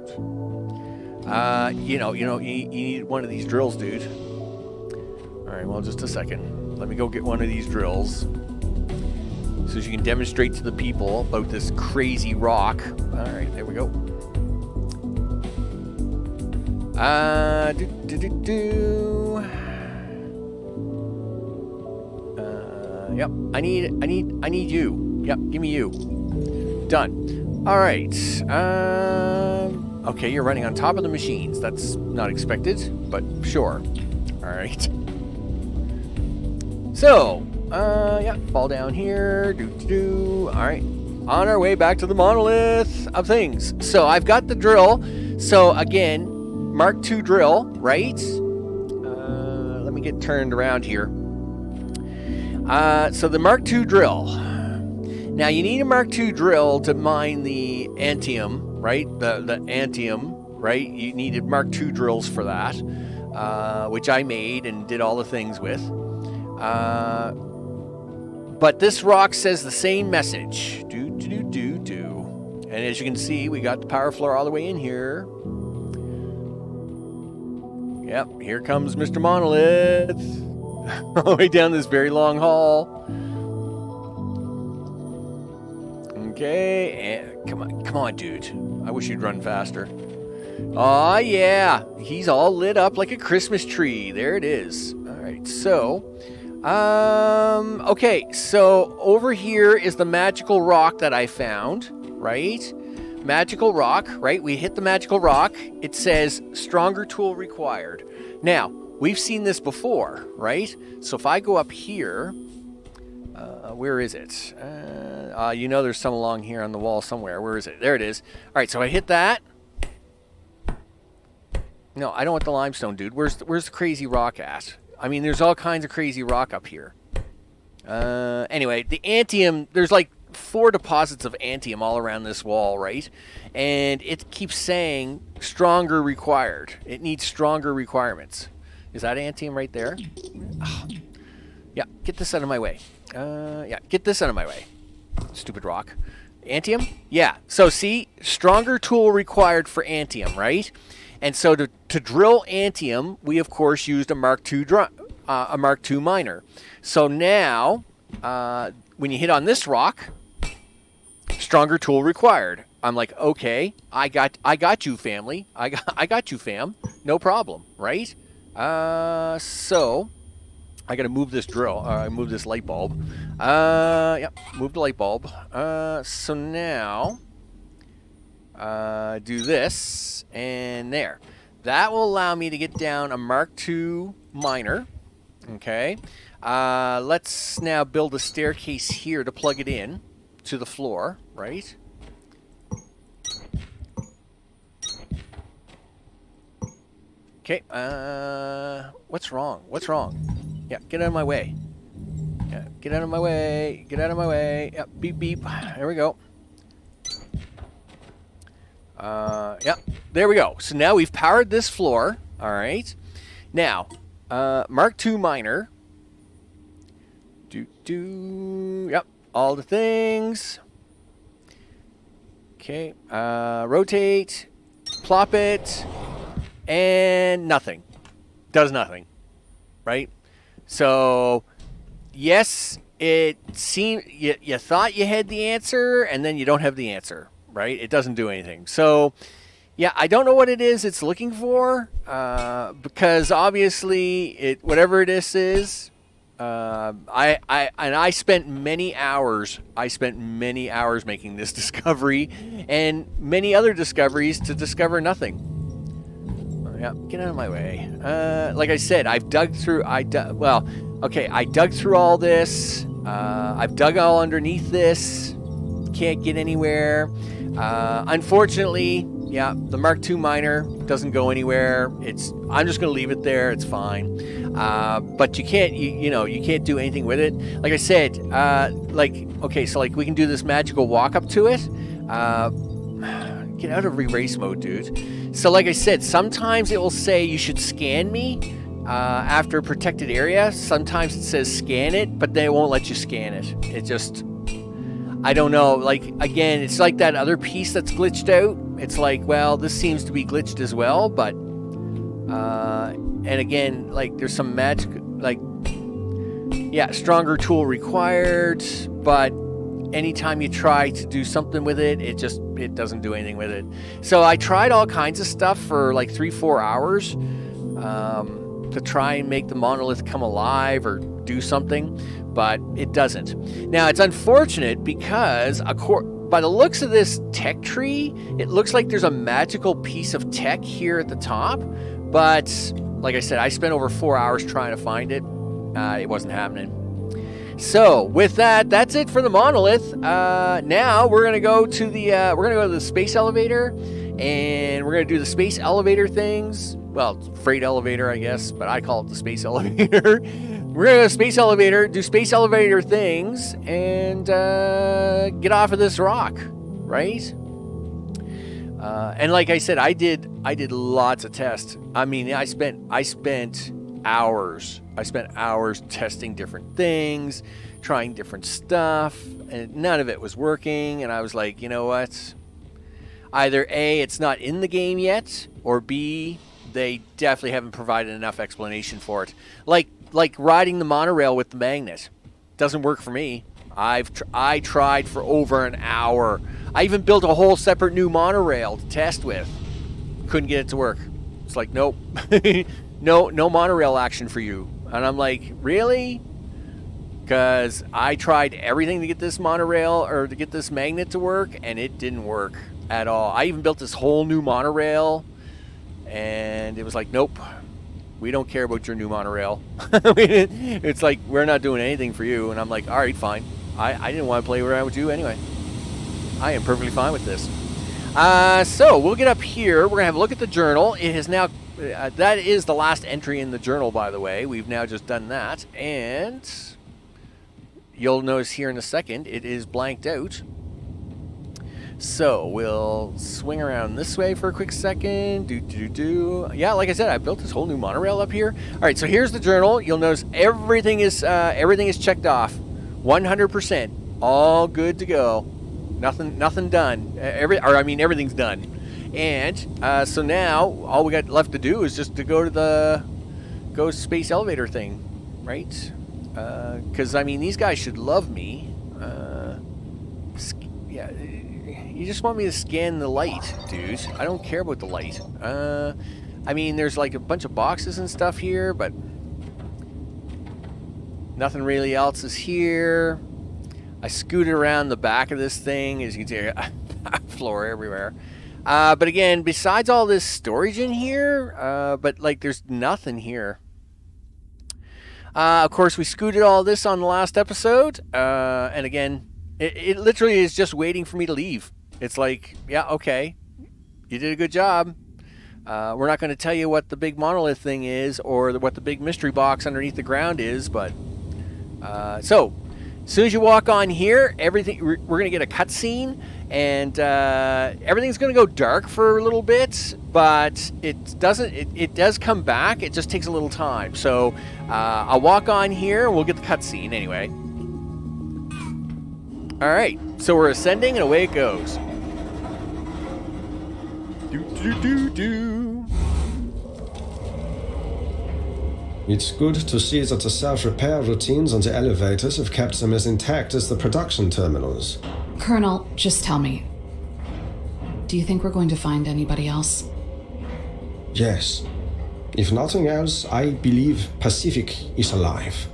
You need one of these drills, dude. All right, well, just a second. Let me go get one of these drills so you can demonstrate to the people about this crazy rock. All right, there we go. Yep, I need you. Yep, give me you. Done. All right. Okay, you're running on top of the machines. That's not expected, but sure. All right. So, yeah, fall down here. All right. On our way back to the monolith of things. So I've got the drill. So again, Mark II drill, right? Let me get turned around here. So the Mark II drill. Now you need a Mark II drill to mine the antium, right? The antium, right? You needed Mark II drills for that, which I made and did all the things with. But this rock says the same message. Do. And as you can see, we got the power floor all the way in here. Yep, here comes Mr. Monolith. All the way down this very long hall. Okay, and come on, dude. I wish you'd run faster. Aw, yeah. He's all lit up like a Christmas tree. There it is. All right, so... okay, so over here is the magical rock that I found, right? Magical rock, right? We hit the magical rock. It says stronger tool required. Now, we've seen this before, right? So if I go up here, Where is it? You know there's some along here on the wall somewhere. Where is it? There it is. All right, so I hit that. No, I don't want the limestone, dude. Where's the crazy rock at? I mean, there's all kinds of crazy rock up here. Anyway, the antium, there's like 4 deposits of antium all around this wall, right? And it keeps saying stronger required. It needs stronger requirements. Is that antium right there? Oh. Yeah, get this out of my way. Yeah, get this out of my way. Stupid rock. Antium? Yeah. So see, stronger tool required for antium, right? And so to drill antium, we of course used a Mark II miner. So now, when you hit on this rock, stronger tool required. I'm like, okay, I got you, family. I got you, fam. No problem, right? So I got to move this drill. Move this light bulb. Yep, move the light bulb. So now, do this and there. That will allow me to get down a Mark II miner. Okay. Let's now build a staircase here to plug it in to the floor, right? Okay. What's wrong? What's wrong? Yeah, get out of my way. Yeah, get out of my way. Get out of my way. Yep, beep, beep. There we go. Yep, there we go. So now we've powered this floor. All right. Now, Mark II miner. Yep, all the things. Okay, rotate, plop it, and nothing. Does nothing, right? So, yes, it seemed you thought you had the answer, and then you don't have the answer, right? It doesn't do anything. So, yeah, I don't know what it is it's looking for, because obviously whatever this is. I spent many hours. Making this discovery, and many other discoveries to discover nothing. Yeah, get out of my way. Like I said, I've dug through. I dug through all this. I've dug all underneath this. Can't get anywhere. Unfortunately, yeah, the Mark II miner doesn't go anywhere. I'm just gonna leave it there. It's fine. But you can't, you can't do anything with it. Like I said, so we can do this magical walk up to it. Get out of erase mode, dude. So like I said, sometimes it will say you should scan me after a protected area. Sometimes it says scan it, but then it won't let you scan it. It just, I don't know. Like, again, it's like that other piece that's glitched out. It's like, well, this seems to be glitched as well, but, and again, like, there's some magic, like, yeah, stronger tool required, but anytime you try to do something with it, it doesn't do anything with it. So I tried all kinds of stuff for like 3-4 hours to try and make the monolith come alive or do something, but it doesn't. Now, it's unfortunate because by the looks of this tech tree, it looks like there's a magical piece of tech here at the top, but like I said, I spent over 4 hours trying to find it. It wasn't happening. So with that, that's it for the monolith. Now we're gonna go to the space elevator, and we're gonna do the space elevator things. Well, freight elevator, I guess, but I call it the space elevator. We're gonna go to the space elevator, do space elevator things, and get off of this rock, right? And like I said, I did lots of tests. I mean, I spent hours. I spent hours testing different things, trying different stuff, and none of it was working. And I was like, you know what? Either A, it's not in the game yet, or B, they definitely haven't provided enough explanation for it. Like riding the monorail with the magnet. Doesn't work for me. I tried for over an hour. I even built a whole separate new monorail to test with. Couldn't get it to work. It's like, nope. No monorail action for you. And I'm like, really? Because I tried everything to get this monorail or to get this magnet to work, and it didn't work at all. I even built this whole new monorail, and it was like, nope. We don't care about your new monorail. It's like, we're not doing anything for you. And I'm like, all right, fine. I didn't want to play around with you anyway. I am perfectly fine with this. So we'll get up here. We're going to have a look at the journal. It is now, that is the last entry in the journal, by the way. We've now just done that. And you'll notice here in a second, it is blanked out. So we'll swing around this way for a quick second. Yeah, like I said, I built this whole new monorail up here. All right, so here's the journal. You'll notice everything is checked off, 100%, all good to go. Nothing done. Everything's done. And so now all we got left to do is just to go to the space elevator thing, right? Because I mean, these guys should love me. Yeah. You just want me to scan the light, dude. I don't care about the light. I mean, there's like a bunch of boxes and stuff here, but nothing really else is here. I scooted around the back of this thing, as you can see, floor everywhere. But again, besides all this storage in here, but like there's nothing here. Of course, we scooted all this on the last episode, and again, it literally is just waiting for me to leave. It's like, yeah, okay, you did a good job. We're not going to tell you what the big monolith thing is or what the big mystery box underneath the ground is, but so as soon as you walk on here, everything we're going to get a cutscene, and everything's going to go dark for a little bit, but it doesn't. It does come back. It just takes a little time. So I'll walk on here, and we'll get the cutscene anyway. All right, so we're ascending, and away it goes. It's good to see that the self-repair routines on the elevators have kept them as intact as the production terminals. Colonel, just tell me. Do you think we're going to find anybody else? Yes. If nothing else, I believe Pacific is alive.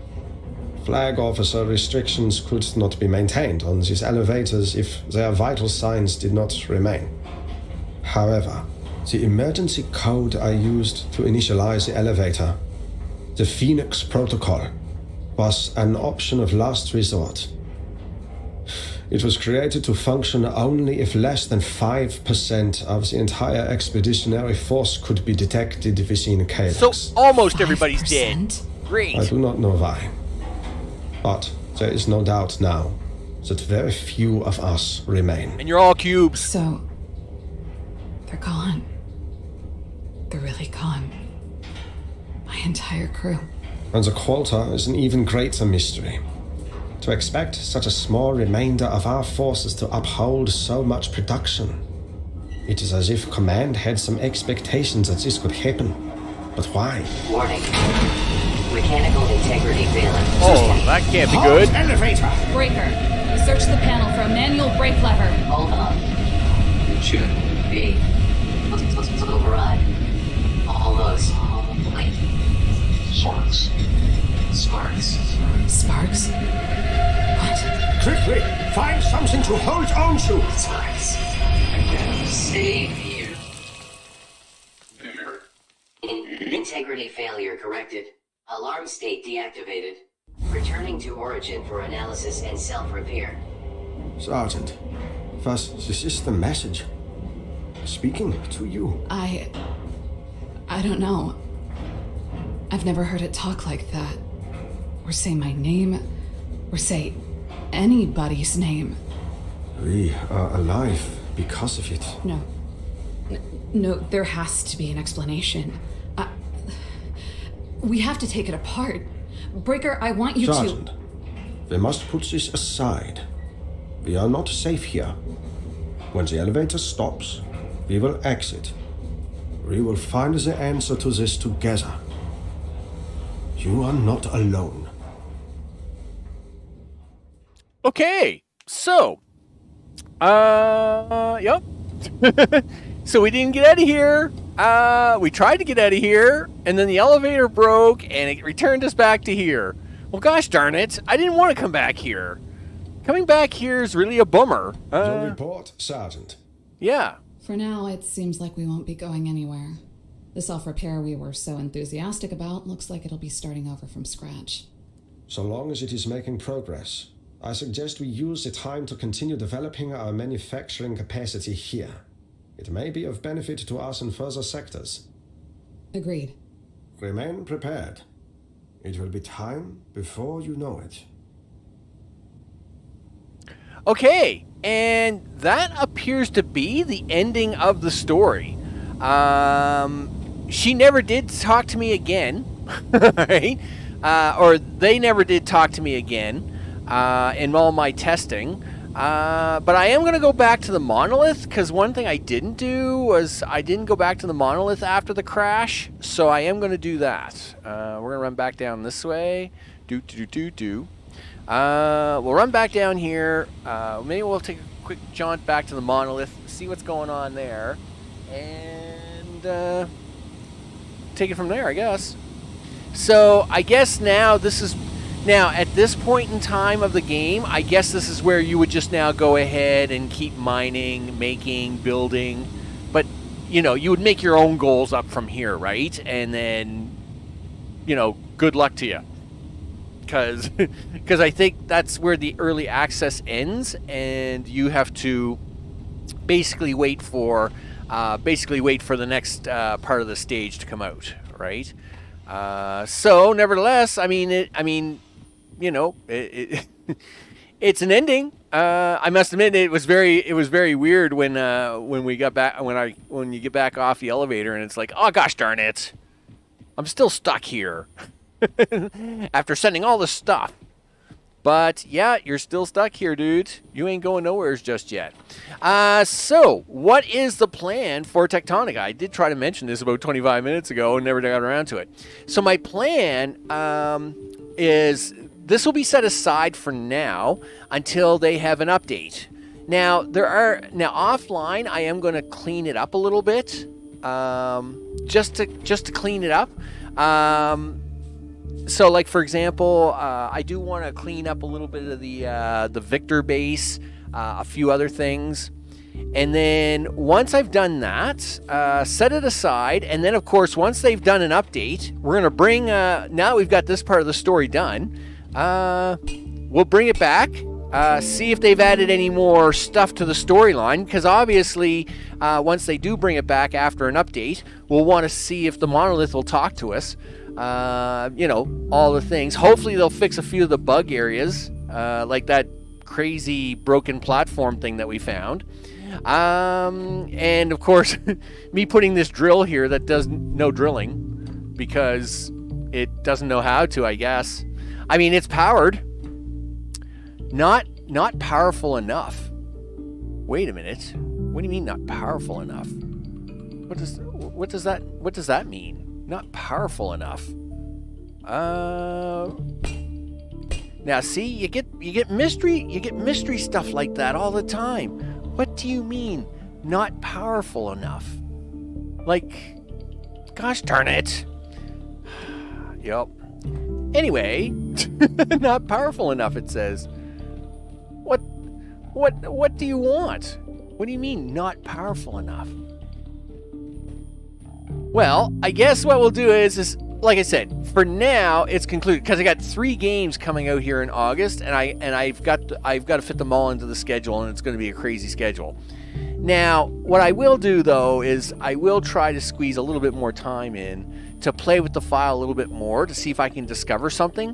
Flag officer restrictions could not be maintained on these elevators if their vital signs did not remain. However, the emergency code I used to initialize the elevator, the Phoenix Protocol, was an option of last resort. It was created to function only if less than 5% of the entire expeditionary force could be detected within Calyx. So almost everybody's dead. Great. I do not know why. But there is no doubt now that very few of us remain. And you're all cubes. So, they're gone. They're really gone. My entire crew. And the Qualter is an even greater mystery. To expect such a small remainder of our forces to uphold so much production. It is as if Command had some expectations that this could happen. But why? Warning. Mechanical integrity failing. Oh, that can't be good. Elevator! Breaker, search the panel for a manual brake lever. Hold on. Should be. Override. Almost. Wait. Sparks. Sparks? What? Quickly! Find something to hold on to! Sparks. Stay here. Integrity failure corrected. Alarm state deactivated. Returning to origin for analysis and self-repair. Sergeant, first, this is the message. Speaking to you. I don't know. I've never heard it talk like that. Or say my name. Or say anybody's name. We are alive because of it. No, there has to be an explanation. We have to take it apart. Breaker, I want you Sergeant, we must put this aside. We are not safe here. When the elevator stops, we will exit. We will find the answer to this together. You are not alone. Okay, so, yep. So we didn't get out of here. We tried to get out of here, and then the elevator broke, and it returned us back to here. Well, gosh darn it, I didn't want to come back here. Coming back here is really a bummer. Your report, Sergeant. Yeah. For now, it seems like we won't be going anywhere. The self-repair we were so enthusiastic about looks like it'll be starting over from scratch. So long as it is making progress, I suggest we use the time to continue developing our manufacturing capacity here. It may be of benefit to us in further sectors. Agreed. Remain prepared. It will be time before you know it. Okay, and that appears to be the ending of the story. She never did talk to me again, right? Or they never did talk to me again in all my testing. But I am going to go back to the monolith, because one thing I didn't do was I didn't go back to the monolith after the crash, so I am going to do that. We're going to run back down this way. We'll run back down here. Maybe we'll take a quick jaunt back to the monolith, see what's going on there, and take it from there, I guess. So I guess now at this point in time of the game, I guess this is where you would just now go ahead and keep mining, making, building, but you would make your own goals up from here, right? And then good luck to you, because I think that's where the early access ends, and you have to basically wait for the next part of the stage to come out, right? So nevertheless, it's an ending. I must admit, it was very weird when we got back when you get back off the elevator and it's like, oh gosh darn it, I'm still stuck here after sending all this stuff. But yeah, you're still stuck here, dude. You ain't going nowhere just yet. So what is the plan for Techtonica? I did try to mention this about 25 minutes ago and never got around to it. So my plan is this will be set aside for now until they have an update. Now offline, I am going to clean it up a little bit, just to clean it up. So, like, for example, I do want to clean up a little bit of the Victor base, a few other things. And then once I've done that, set it aside. And then, of course, once they've done an update, we're going to bring, now that we've got this part of the story done, we'll bring it back, see if they've added any more stuff to the storyline. Because obviously, once they do bring it back after an update, we'll want to see if the monolith will talk to us. All the things. Hopefully they'll fix a few of the bug areas, like that crazy broken platform thing that we found. And of course, me putting this drill here that does no drilling because it doesn't know how to, I guess. I mean, it's powered. Not powerful enough. Wait a minute. What do you mean not powerful enough? What does that mean? Not powerful enough. Now see, you get mystery stuff like that all the time. What do you mean not powerful enough? Like, gosh darn it. Yep. Anyway, not powerful enough, it says. What do you want? What do you mean not powerful enough? Well, I guess what we'll do is like I said, for now it's concluded because I got 3 games coming out here in August, and I've got to fit them all into the schedule, and it's going to be a crazy schedule. Now, what I will do though is I will try to squeeze a little bit more time in to play with the file a little bit more to see if I can discover something,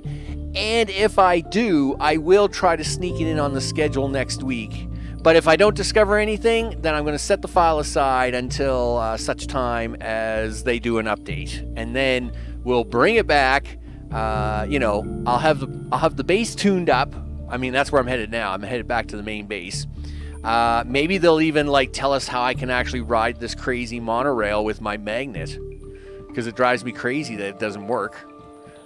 and if I do, I will try to sneak it in on the schedule next week. But if I don't discover anything, then I'm going to set the file aside until such time as they do an update, and then we'll bring it back. I'll have the base tuned up. I mean, that's where I'm headed now. I'm headed back to the main base. Maybe they'll even tell us how I can actually ride this crazy monorail with my magnet, because it drives me crazy that it doesn't work.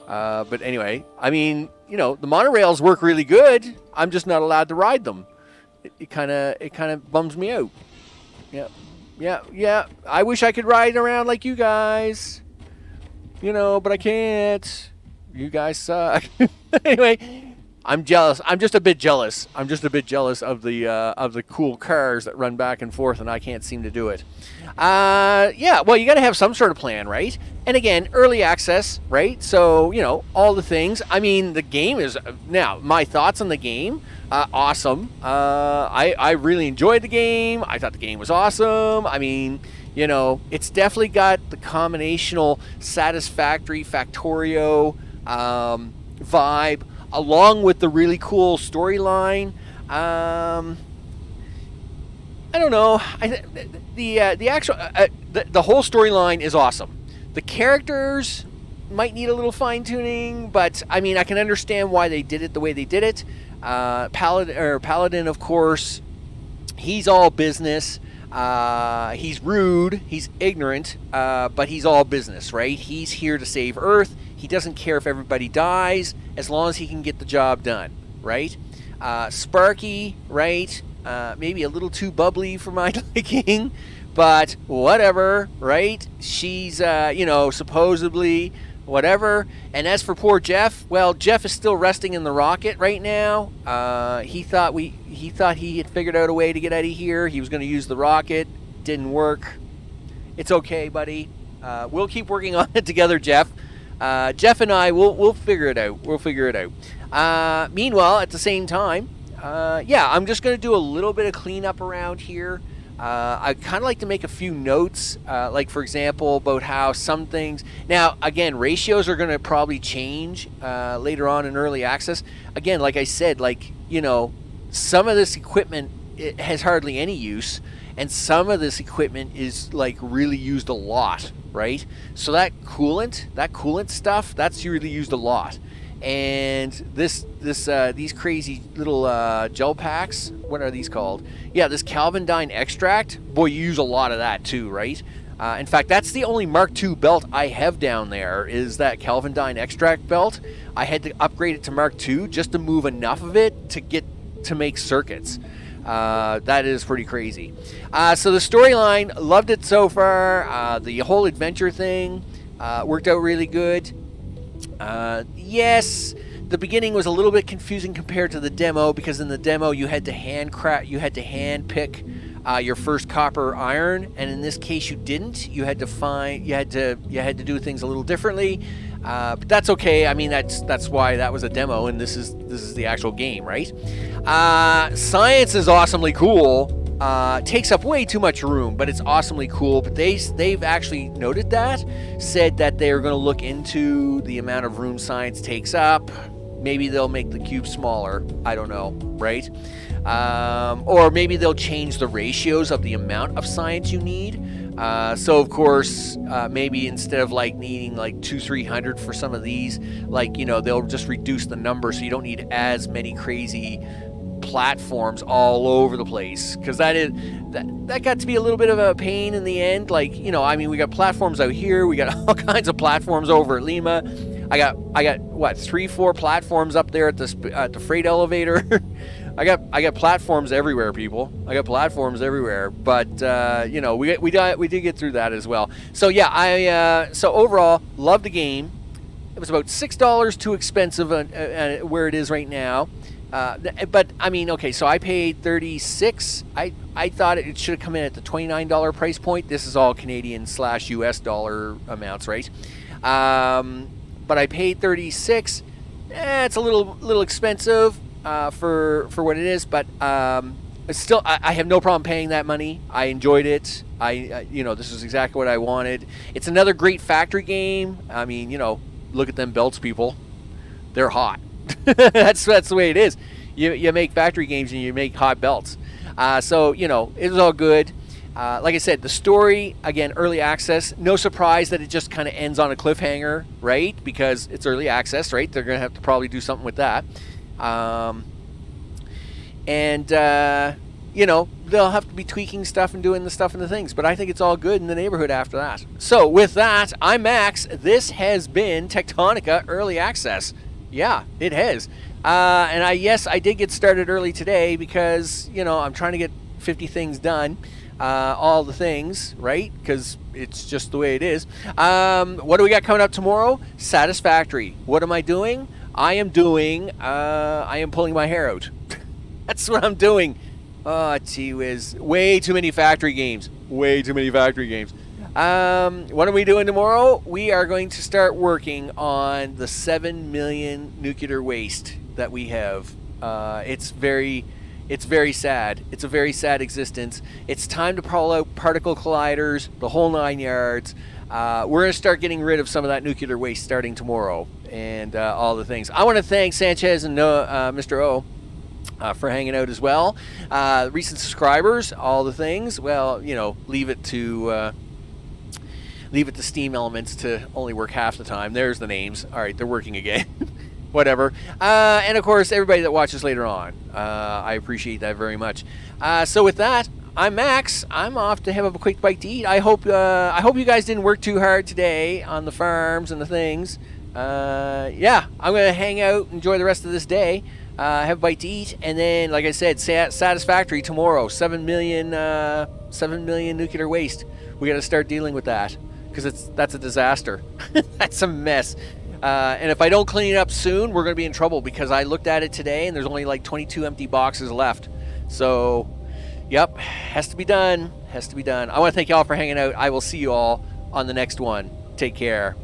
But anyway, I mean, the monorails work really good. I'm just not allowed to ride them. It kind of bums me out. Yeah. I wish I could ride around like you guys, but I can't. You guys suck. Anyway, I'm jealous. I'm just a bit jealous. I'm just a bit jealous of the cool cars that run back and forth, and I can't seem to do it. Yeah, well, you got to have some sort of plan, right? And again, early access, right? So, you know, all the things. I mean, the game is... Now, my thoughts on the game, awesome. I really enjoyed the game. I thought the game was awesome. I mean, you know, it's definitely got the combinational satisfactory Factorio vibe, along with the really cool storyline. I don't know. The actual the whole storyline is awesome. The characters might need a little fine tuning, but I mean, I can understand why they did it the way they did it. Paladin, of course, he's all business. He's rude. He's ignorant, but he's all business, right? He's here to save Earth. He doesn't care if everybody dies as long as he can get the job done, right? Sparky, right? Maybe a little too bubbly for my liking, but whatever, right? She's, you know, supposedly whatever. And as for poor Jeff, well, Jeff is still resting in the rocket right now. He thought he had figured out a way to get out of here. He was going to use the rocket. Didn't work. It's okay, buddy. We'll keep working on it together, Jeff. Jeff and I, we'll figure it out. We'll figure it out. Meanwhile, at the same time, yeah, I'm just going to do a little bit of cleanup around here. I kind of like to make a few notes, like, for example, about how some things... Now, again, ratios are going to probably change later on in early access. Again, like I said, like, you know, some of this equipment it has hardly any use, and some of this equipment is, like, really used a lot, right? So that coolant stuff, that's really used a lot. And these crazy little gel packs, what are these called? Yeah, this Calvandine extract, boy, you use a lot of that too, right? In fact, that's the only Mark II belt I have down there, is that Calvandine extract belt. I had to upgrade it to Mark II just to move enough of it to make circuits. That is pretty crazy. So the storyline, loved it so far. The whole adventure thing worked out really good. Yes, the beginning was a little bit confusing compared to the demo, because in the demo you had to hand pick your first copper iron, and in this case you didn't. You had to do things a little differently. But that's okay. I mean, that's why that was a demo, and this is the actual game, right? Science is awesomely cool. Takes up way too much room, but it's awesomely cool. But they've actually noted that, said that they're going to look into the amount of room science takes up. Maybe they'll make the cube smaller. I don't know, right? Or maybe they'll change the ratios of the amount of science you need. So of course, maybe instead of like needing like 200-300 for some of these, like, you know, they'll just reduce the number so you don't need as many crazy platforms all over the place, because that got to be a little bit of a pain in the end. Like, you know, I mean, we got platforms out here, we got all kinds of platforms over at Lima. I got what, 3-4 platforms up there at the freight elevator. I got platforms everywhere, people. I got platforms everywhere. But you know, we did get through that as well. So yeah, so overall, loved the game. It was about $6 too expensive where it is right now. But I mean, okay, so I paid $36. I thought it should have come in at the $29 price point. This is all Canadian/US dollar amounts, right? But I paid $36. It's a little expensive for what it is, but still, I have no problem paying that money. I enjoyed it. You know, this is exactly what I wanted. It's another great factory game. I mean, you know, look at them belts, people. They're hot. that's the way it is. You make factory games and you make hot belts. So, you know, it was all good. Like I said, the story, again, early access. No surprise that it just kind of ends on a cliffhanger, right? Because it's early access, right? They're going to have to probably do something with that. You know, they'll have to be tweaking stuff and doing the stuff and the things. But I think it's all good in the neighborhood after that. So with that, I'm Max. This has been Techtonica Early Access. Yeah, it has. And I did get started early today because, you know, I'm trying to get 50 things done. All the things, right? Because it's just the way it is. What do we got coming up tomorrow? Satisfactory. What am I doing? I am pulling my hair out. That's what I'm doing. Oh, gee whiz. Way too many factory games. What are we doing tomorrow? We are going to start working on the 7 million nuclear waste that we have. It's very sad. It's a very sad existence. It's time to pull out particle colliders, the whole 9 yards. We're going to start getting rid of some of that nuclear waste starting tomorrow, and all the things. I want to thank Sanchez and Mr. O for hanging out as well. Recent subscribers, all the things. Well, leave it to Steam Elements to only work half the time. There's the names. All right, they're working again. Whatever. And of course, everybody that watches later on. I appreciate that very much. So with that, I'm Max. I'm off to have a quick bite to eat. I hope you guys didn't work too hard today on the farms and the things. Yeah, I'm going to hang out, enjoy the rest of this day, have a bite to eat, and then, like I said, Satisfactory tomorrow. 7 million nuclear waste. We got to start dealing with that, because that's a disaster. That's a mess. And if I don't clean it up soon, we're going to be in trouble, because I looked at it today and there's only like 22 empty boxes left. So, yep, has to be done. I want to thank you all for hanging out. I will see you all on the next one. Take care.